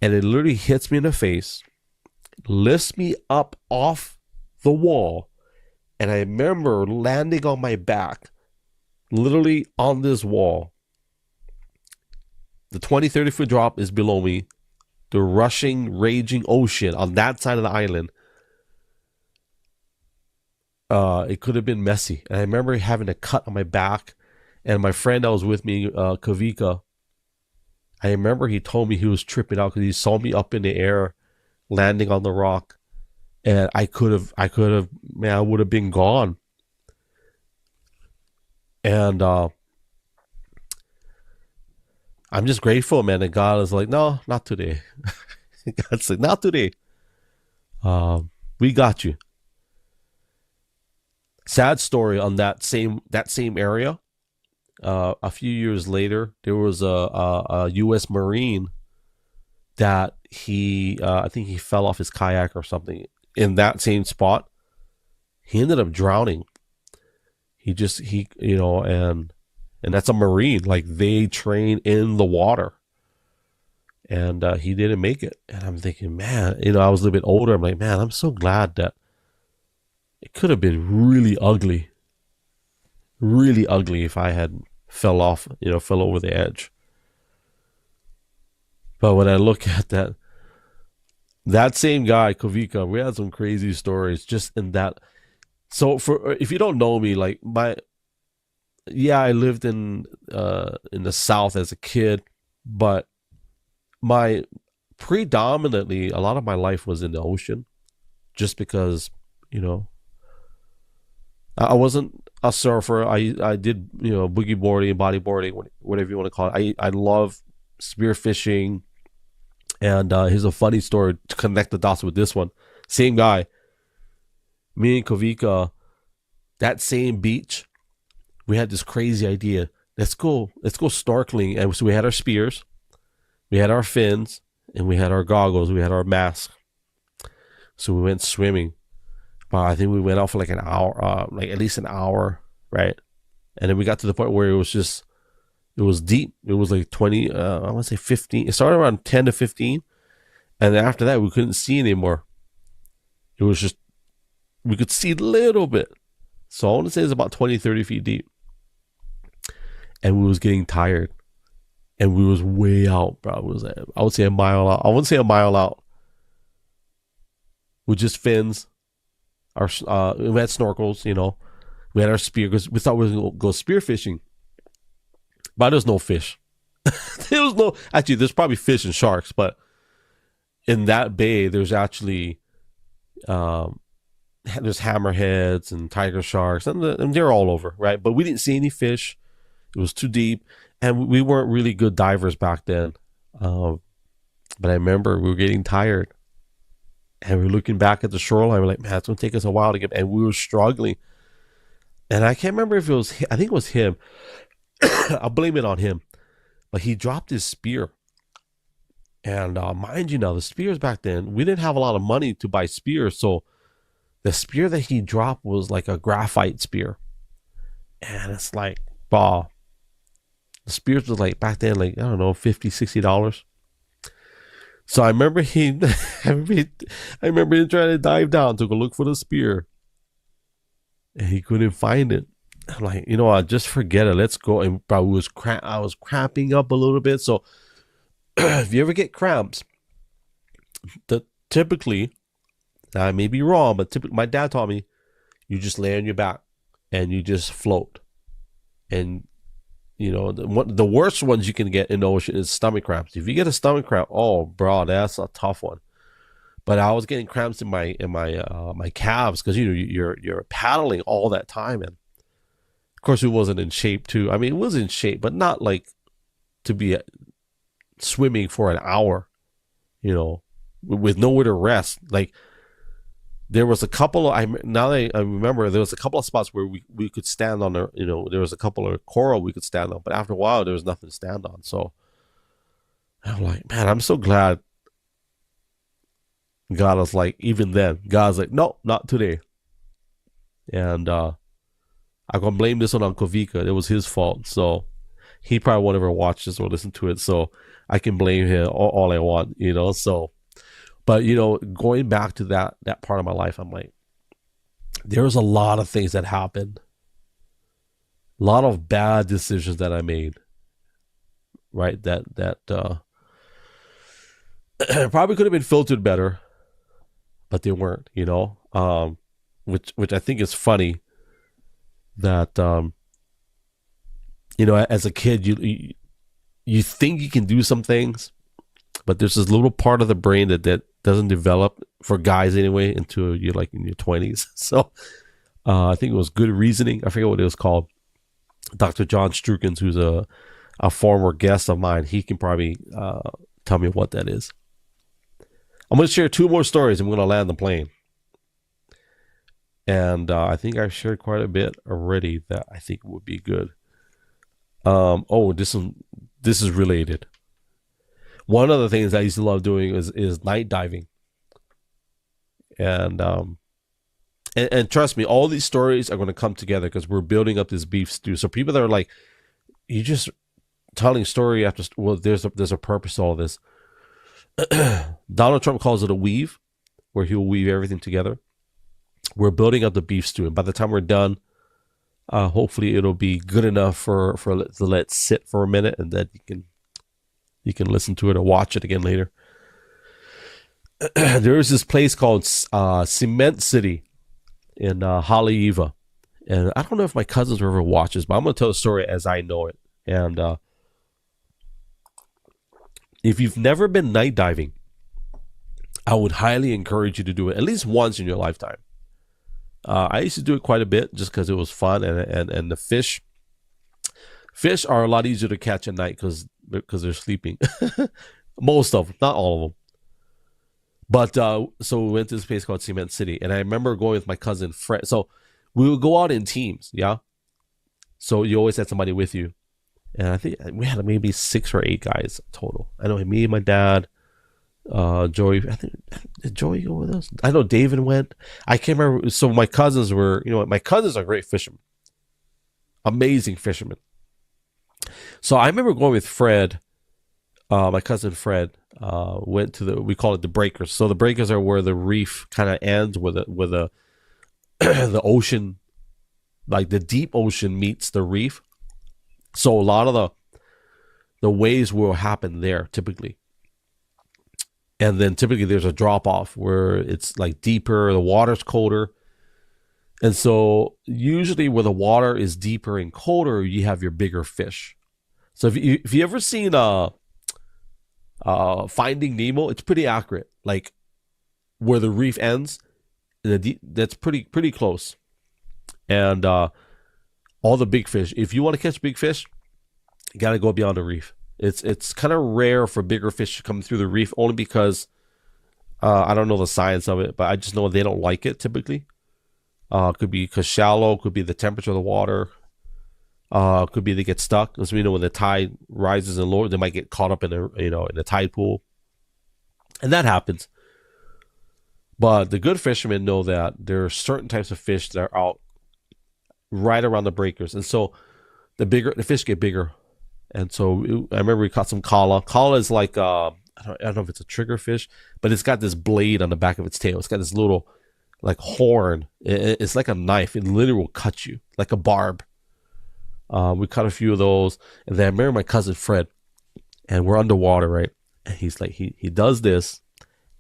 Speaker 1: and it literally hits me in the face, lifts me up off the wall, and I remember landing on my back, literally on this wall. The 20, 30 foot drop is below me. The rushing, raging ocean on that side of the island. It could have been messy. And I remember having a cut on my back. And my friend that was with me, Kavika, I remember he told me he was tripping out because he saw me up in the air, landing on the rock. And I would have been gone. And I'm just grateful, man, that God is like, no, not today. God's like, not today. We got you. Sad story on that same area. A few years later, there was a U.S. Marine that I think he fell off his kayak or something in that same spot. He ended up drowning. And that's a Marine. Like, they train in the water. And he didn't make it. And I'm thinking, man, I was a little bit older. I'm like, man, I'm so glad that it could have been really ugly if I had fell over the edge. But when I look at that same guy, Kavika, we had some crazy stories just in that. So if you don't know me, like I lived in the South as a kid, but predominantly a lot of my life was in the ocean, just because I wasn't a surfer. I did boogie boarding, bodyboarding, whatever you want to call it. I love spearfishing, and here's a funny story to connect the dots with this one. Same guy, me and Kavika, that same beach. We had this crazy idea. Let's go snorkeling. And so we had our spears, we had our fins, and we had our goggles, we had our mask. So we went swimming. I think we went out for like an hour, like at least an hour, right? And then we got to the point where it was deep. It was like 20, I want to say 15. It started around 10 to 15. And then after that, we couldn't see anymore. It was just, we could see a little bit. So I want to say it's about 20, 30 feet deep. And we was getting tired. And we was way out, bro. It was, I would say a mile out. I wouldn't say a mile out. With just fins. We had snorkels, we had our spear, because we thought we were going to go spear fishing, but there's no fish. There's probably fish and sharks, but in that bay, there's actually, there's hammerheads and tiger sharks, and they're all over, right? But we didn't see any fish. It was too deep, and we weren't really good divers back then. But I remember we were getting tired. And we're looking back at the shoreline. We're like, man, it's going to take us a while to get. And we were struggling. And I can't remember if I think it was him. I'll blame it on him. But he dropped his spear. And mind you now, the spears back then, we didn't have a lot of money to buy spears. So the spear that he dropped was like a graphite spear. And it's like, wow. The spears was like, back then, like, I don't know, $50, $60. So I remember him trying to dive down to go look for the spear, and he couldn't find it. I'm like, what? Just forget it. Let's go. And I was cramping up a little bit. So if you ever get cramps, typically, I may be wrong, but typically, my dad taught me, you just lay on your back and you just float. And the worst ones you can get in the ocean is stomach cramps. If you get a stomach cramp, oh, bro, that's a tough one. But I was getting cramps in my calves because you're paddling all that time, and Of course, it wasn't in shape too. I mean, it was in shape, but not like to be swimming for an hour, with nowhere to rest. Like there was a couple of, now that I remember, there was a couple of spots where we could stand on there was a couple of coral we could stand on, but after a while there was nothing to stand on. So I'm like, man, I'm so glad God was like, even then, God's like, no, not today. And I'm gonna blame this on Uncle Vika. It was his fault. So he probably won't ever watch this or listen to it. So I can blame him all I want, So, but going back to that part of my life, I'm like, there's a lot of things that happened, a lot of bad decisions that I made, right? That probably could have been filtered better, but they weren't, which I think is funny that as a kid you think you can do some things, but there's this little part of the brain that doesn't develop, for guys anyway, until you're like in your 20s. So I think it was Good Reasoning. I forget what it was called. Dr. John Strukins, who's a former guest of mine, he can probably tell me what that is. I'm going to share 2 more stories and we're going to land the plane. And I think I've shared quite a bit already that I think would be good. This is related. One of the things I used to love doing is night diving. And trust me, all these stories are going to come together because we're building up this beef stew. So people that are like, you just telling story after, well, there's a purpose to all this. Donald Trump calls it a weave, where he'll weave everything together. We're building up the beef stew, and by the time we're done, hopefully it'll be good enough for to let it sit for a minute, and then you can listen to it or watch it again later. There is this place called Cement City in Haleiwa, and I don't know if my cousins will ever watch this, but I'm going to tell the story as I know it. And if you've never been night diving, I would highly encourage you to do it at least once in your lifetime. I used to do it quite a bit just because it was fun, and the fish are a lot easier to catch at night because they're sleeping. Most of them, not all of them. But so we went to this place called Cement City, and I remember going with my cousin Fred. So we would go out in teams, yeah. So you always had somebody with you, and I think we had maybe 6 or 8 guys total. I know me, my dad, Joey. I think did Joey go with us? I know David went. I can't remember. So my cousins were, my cousins are great fishermen, amazing fishermen. So I remember going with Fred. My cousin Fred went to we call it the breakers. So the breakers are where the reef kind of ends, where the the ocean, like the deep ocean, meets the reef. So a lot of the waves will happen there typically. And then typically there's a drop off where it's like deeper, the water's colder. And so usually where the water is deeper and colder, you have your bigger fish. So if you ever seen Finding Nemo, it's pretty accurate. Like where the reef ends, that's pretty close. And all the big fish, if you want to catch big fish, you got to go beyond the reef. It's kind of rare for bigger fish to come through the reef, only because I don't know the science of it, but I just know they don't like it typically. Could be because shallow, could be the temperature of the water, could be they get stuck. Because when the tide rises and lowers, they might get caught up in the tide pool, and that happens. But the good fishermen know that there are certain types of fish that are out right around the breakers, and so the fish get bigger. And so I remember we caught some kala. Kala is like I don't know if it's a trigger fish, but it's got this blade on the back of its tail. It's got this little like horn. It's like a knife. It literally will cut you like a barb. We caught a few of those, and then I remember my cousin Fred, and we're underwater, right? And he's like he does this,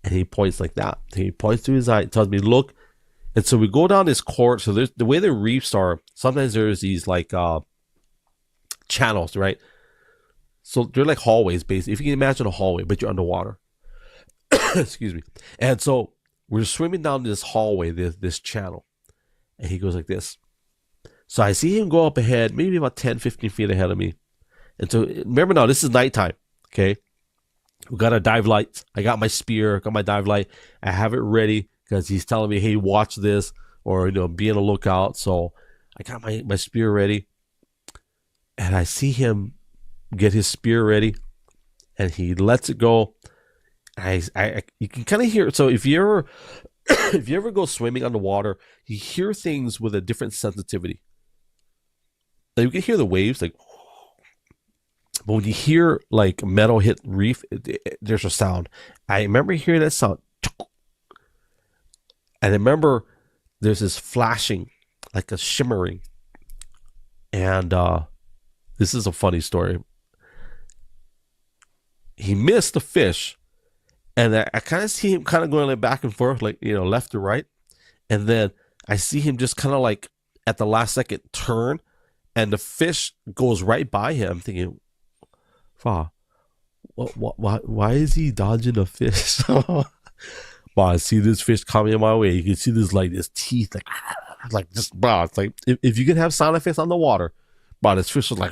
Speaker 1: and he points like that. He points to his eye, tells me look, and so we go down this court. So there's the way the reefs are. Sometimes there's these like channels, right? So they're like hallways, basically. If you can imagine a hallway, but you're underwater. Excuse me. And so we're swimming down this hallway, this channel. And he goes like this. So I see him go up ahead, maybe about 10, 15 feet ahead of me. And so remember now, this is nighttime. Okay. We got our dive lights. I got my spear, got my dive light. I have it ready because he's telling me, hey, watch this, or, be on a lookout. So I got my spear ready. And I see him get his spear ready, and he lets it go. You can kind of hear. So if you ever if you ever go swimming underwater, you hear things with a different sensitivity. Like you can hear the waves, like, but when you hear like metal hit reef, there's a sound. I remember hearing that sound, and I remember there's this flashing, like a shimmering, and this is a funny story. He missed the fish, and I kind of see him kind of going like back and forth, like, left to right. And then I see him just kind of like at the last second turn, and the fish goes right by him. I'm thinking, wow, why is he dodging a fish? But I see this fish coming my way. You can see this teeth, like just, bro, it's like if you could have sound effects on the water, but this fish was like,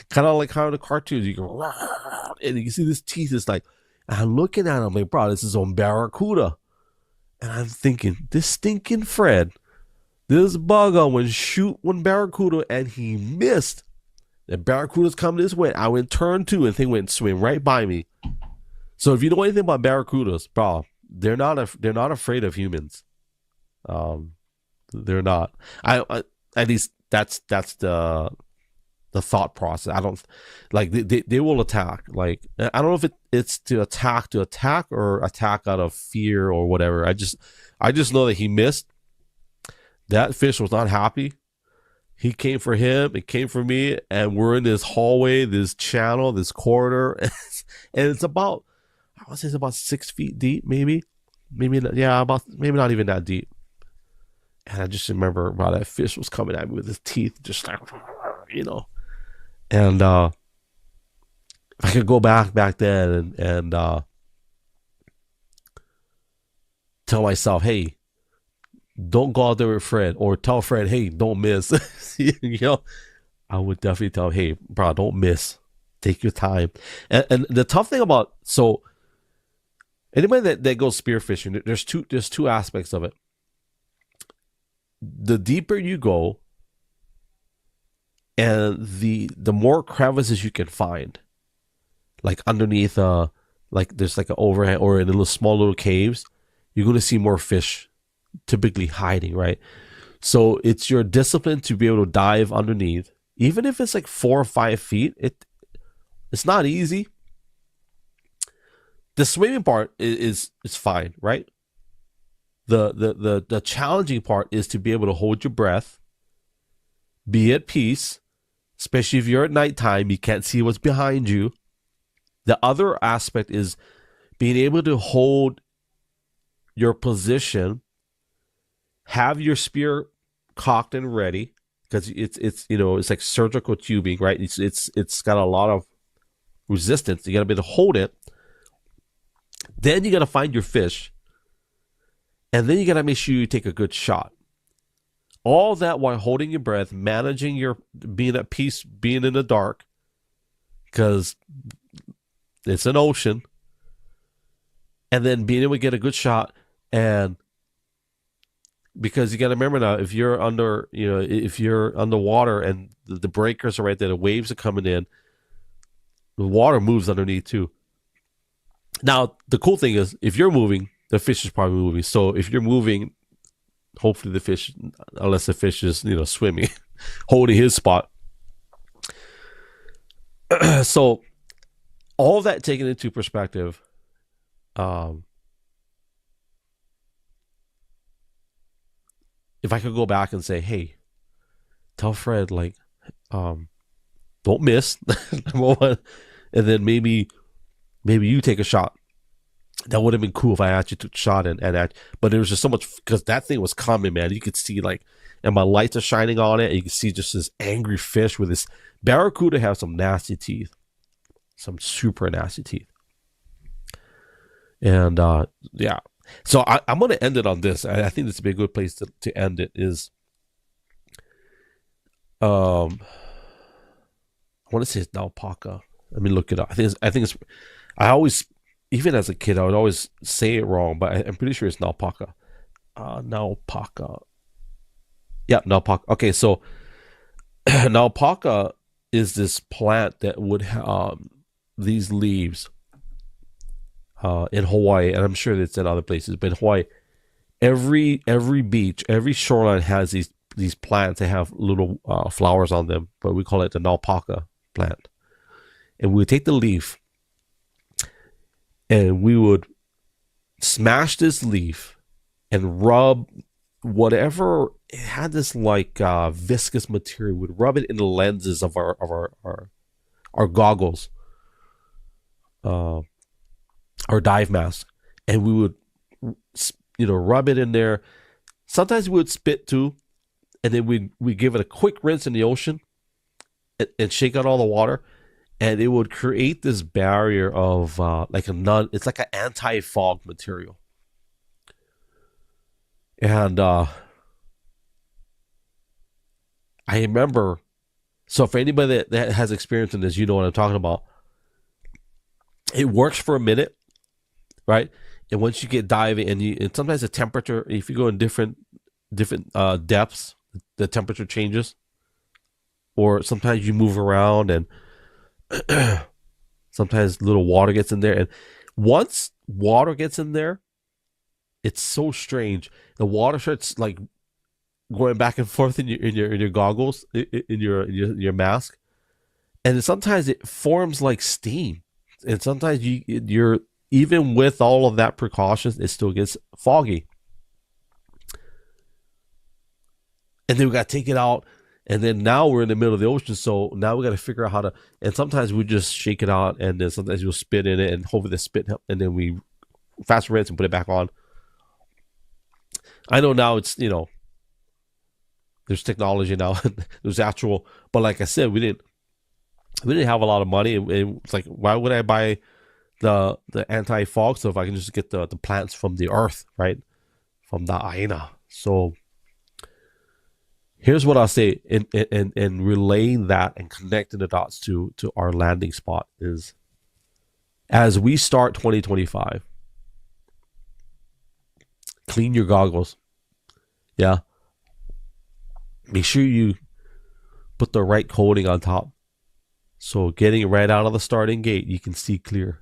Speaker 1: kind of like how in the cartoons, you go, and you can see this teeth is like, and I'm looking at him like, bro, this is on barracuda. And I'm thinking, this stinking Fred, this bugger went shoot one barracuda and he missed. The barracuda's coming this way. I went turn two and thing went swim right by me. So if you know anything about barracudas, bro, they're not afraid of humans. They're not. I at least that's the thought process. I don't like they will attack. Like, I don't know if it's to attack or attack out of fear or whatever. I just know that he missed. That fish was not happy. He came for him, it came for me, and we're in this hallway, this channel, this corridor, and it's about, I want to say it's about 6 feet deep, maybe not even that deep. And I just remember, wow, that fish was coming at me with his teeth, just like, and if I could go back then and tell myself, hey, don't go out there with Fred, or tell Fred, hey, don't miss. I would definitely tell him, hey, bro, don't miss. Take your time. And the tough thing about, so anybody that goes spearfishing, there's two aspects of it. The deeper you go, and the more crevices you can find, like underneath, like there's like an overhang or in the small little caves, you're going to see more fish typically hiding, right? So it's your discipline to be able to dive underneath, even if it's like 4 or 5 feet. It's not easy. The swimming part is fine, right? The challenging part is to be able to hold your breath, be at peace, especially if you're at nighttime, you can't see what's behind you. The other aspect is being able to hold your position, have your spear cocked and ready, because it's like surgical tubing, right? It's got a lot of resistance. You got to be able to hold it. Then you got to find your fish, and then you got to make sure you take a good shot. All that while holding your breath, managing your being at peace, being in the dark, because it's an ocean, and then being able to get a good shot. And because you got to remember now, if you're underwater and the breakers are right there, the waves are coming in, the water moves underneath too. Now, the cool thing is, if you're moving, the fish is probably moving. So if you're moving, hopefully the fish, unless the fish is, swimming, holding his spot. So all that taken into perspective, if I could go back and say, hey, tell Fred, like, don't miss, and then maybe you take a shot. That would have been cool if I actually took a shot but there was just so much, because that thing was coming, man. You could see, like, and my lights are shining on it, and you can see just this angry fish with this barracuda have some nasty teeth, some super nasty teeth. And yeah. So I'm going to end it on this. I think this would be a good place to end it, is I want to say it's Naupaka. Let me look it up. I think it's. I always, even as a kid, I would always say it wrong, but I'm pretty sure it's Naupaka. Naupaka. Yeah, Naupaka. Okay, so Naupaka is this plant that would have these leaves in Hawaii, and I'm sure it's in other places, but in Hawaii, every beach, every shoreline has these plants. They have little flowers on them, but we call it the Naupaka plant. And we would take the leaf and we would smash this leaf and rub whatever it had this like viscous material. Would rub it in the lenses of our goggles, uh, our dive mask, and we would rub it in there. Sometimes we would spit too, and then we give it a quick rinse in the ocean and shake out all the water, and it would create this barrier of like a non. It's like an anti-fog material, and I remember. So for anybody that has experience in this, you know what I'm talking about. It works for a minute, right? And once you get diving, and sometimes the temperature, if you go in different depths, the temperature changes, or sometimes you move around, and sometimes little water gets in there. And once water gets in there, it's so strange. The water starts like going back and forth in your goggles, in your mask, and sometimes it forms like steam, and sometimes you're even with all of that precautions, it still gets foggy. And then we got to take it out, and then now we're in the middle of the ocean, so now we got to figure out how to. And sometimes we just shake it out, and then sometimes we'll spit in it, and hopefully the spit, and then we fast rinse and put it back on. I know now it's there's technology now, there's actual, but like I said, we didn't have a lot of money. It's like, why would I buy the anti fog stuff? I can just get the plants from the earth, right? From the aina. So here's what I'll say in relaying that and connecting the dots to our landing spot is, as we start 2025, clean your goggles. Yeah. Make sure you put the right coating on top. So getting right out of the starting gate, you can see clear.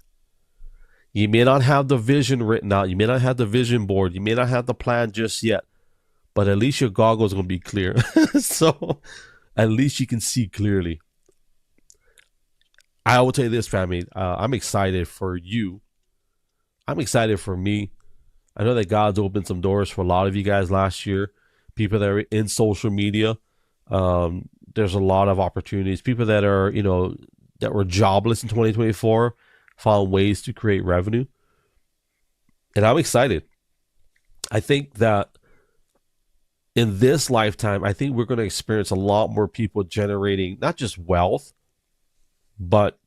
Speaker 1: You may not have the vision written out. You may not have the vision board. You may not have the plan just yet. But at least your goggles are going to be clear. So at least you can see clearly. I will tell you this, family. I'm excited for you. I'm excited for me. I know that God's opened some doors for a lot of you guys last year. People that are in social media. There's a lot of opportunities. People that are, that were jobless in 2024 found ways to create revenue. And I'm excited. I think that in this lifetime, I think we're going to experience a lot more people generating not just wealth, but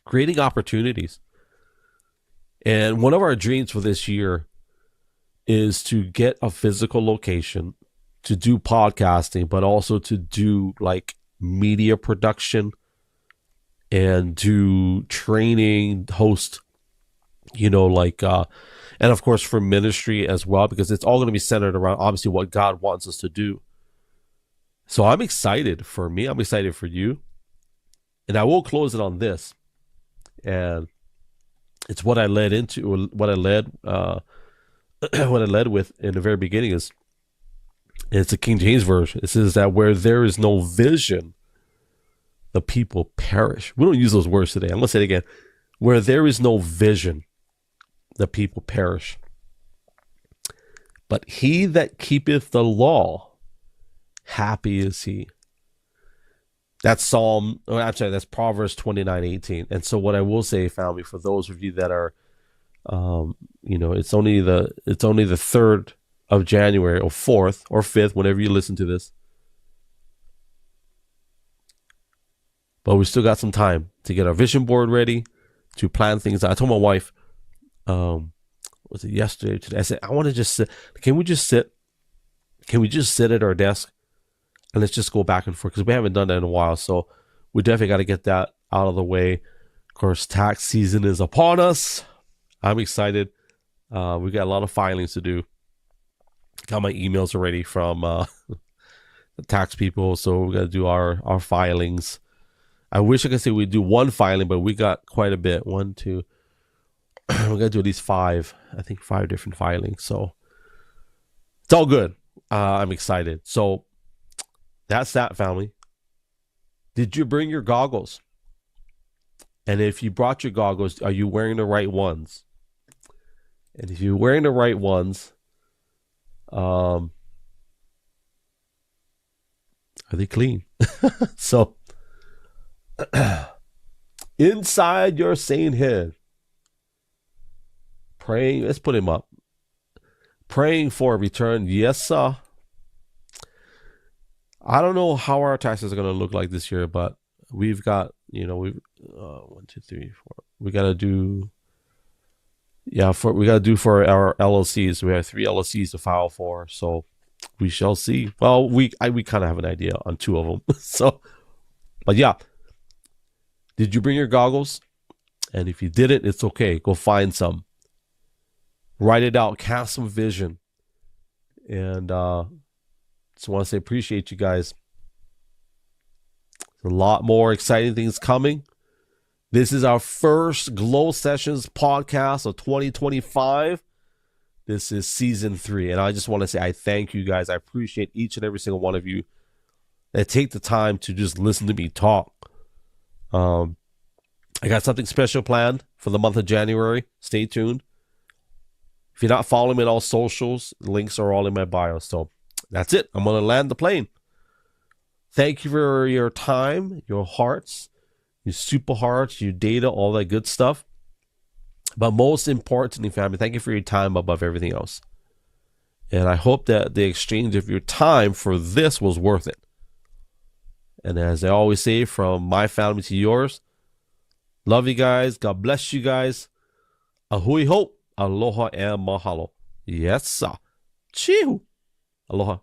Speaker 1: creating opportunities. And one of our dreams for this year is to get a physical location to do podcasting, but also to do like media production and do training, host, and of course for ministry as well, because it's all going to be centered around obviously what God wants us to do. So I'm excited for me. I'm excited for you. And I will close it on this. And it's what I led into, or what I led, what I led with in the very beginning is, it's a King James version. It says that where there is no vision, the people perish. We don't use those words today. I'm going to say it again. Where there is no vision, the people perish. But he that keepeth the law, happy is he. That's that's Proverbs 29:18. And so what I will say, family, for those of you that are, it's only the 3rd of January, or 4th or 5th, whenever you listen to this. But we still got some time to get our vision board ready, to plan things out. I told my wife, was it yesterday or today? I said, I want to just sit. Can we just sit at our desk and let's just go back and forth because we haven't done that in a while. So we definitely got to get that out of the way. Of course, tax season is upon us. I'm excited. We got a lot of filings to do. Got my emails already from the tax people, so we got to do our filings. I wish I could say we do one filing, but we got quite a bit. 1, 2. We got to do at least 5. I think 5 different filings. So it's all good. I'm excited. So that's that, family. Did you bring your goggles? And if you brought your goggles, are you wearing the right ones? And if you're wearing the right ones, are they clean? So inside your sane head, praying, let's put him up. Praying for a return. Yes, sir. I don't know how our taxes are going to look like this year, but we've got, we've 1, 2, 3, 4. We got to do, for our LLCs. We have 3 LLCs to file for, so we shall see. Well, we kind of have an idea on 2 of them. So, but yeah, did you bring your goggles? And if you didn't, it's okay. Go find some. Write it out. Cast some vision. And just want to say appreciate you guys. A lot more exciting things coming. This is our first Glow Sessions podcast of 2025. This is season 3. And I just want to say I thank you guys. I appreciate each and every single one of you that take the time to just listen to me talk. I got something special planned for the month of January. Stay tuned. If you're not following me on all socials, links are all in my bio. So that's it. I'm going to land the plane. Thank you for your time, your hearts, your super hearts, your data, all that good stuff. But most importantly, family, thank you for your time above everything else. And I hope that the exchange of your time for this was worth it. And as I always say, from my family to yours, love you guys. God bless you guys. Ahui ho. Aloha and mahalo. Yes, sir. Chihu. Aloha.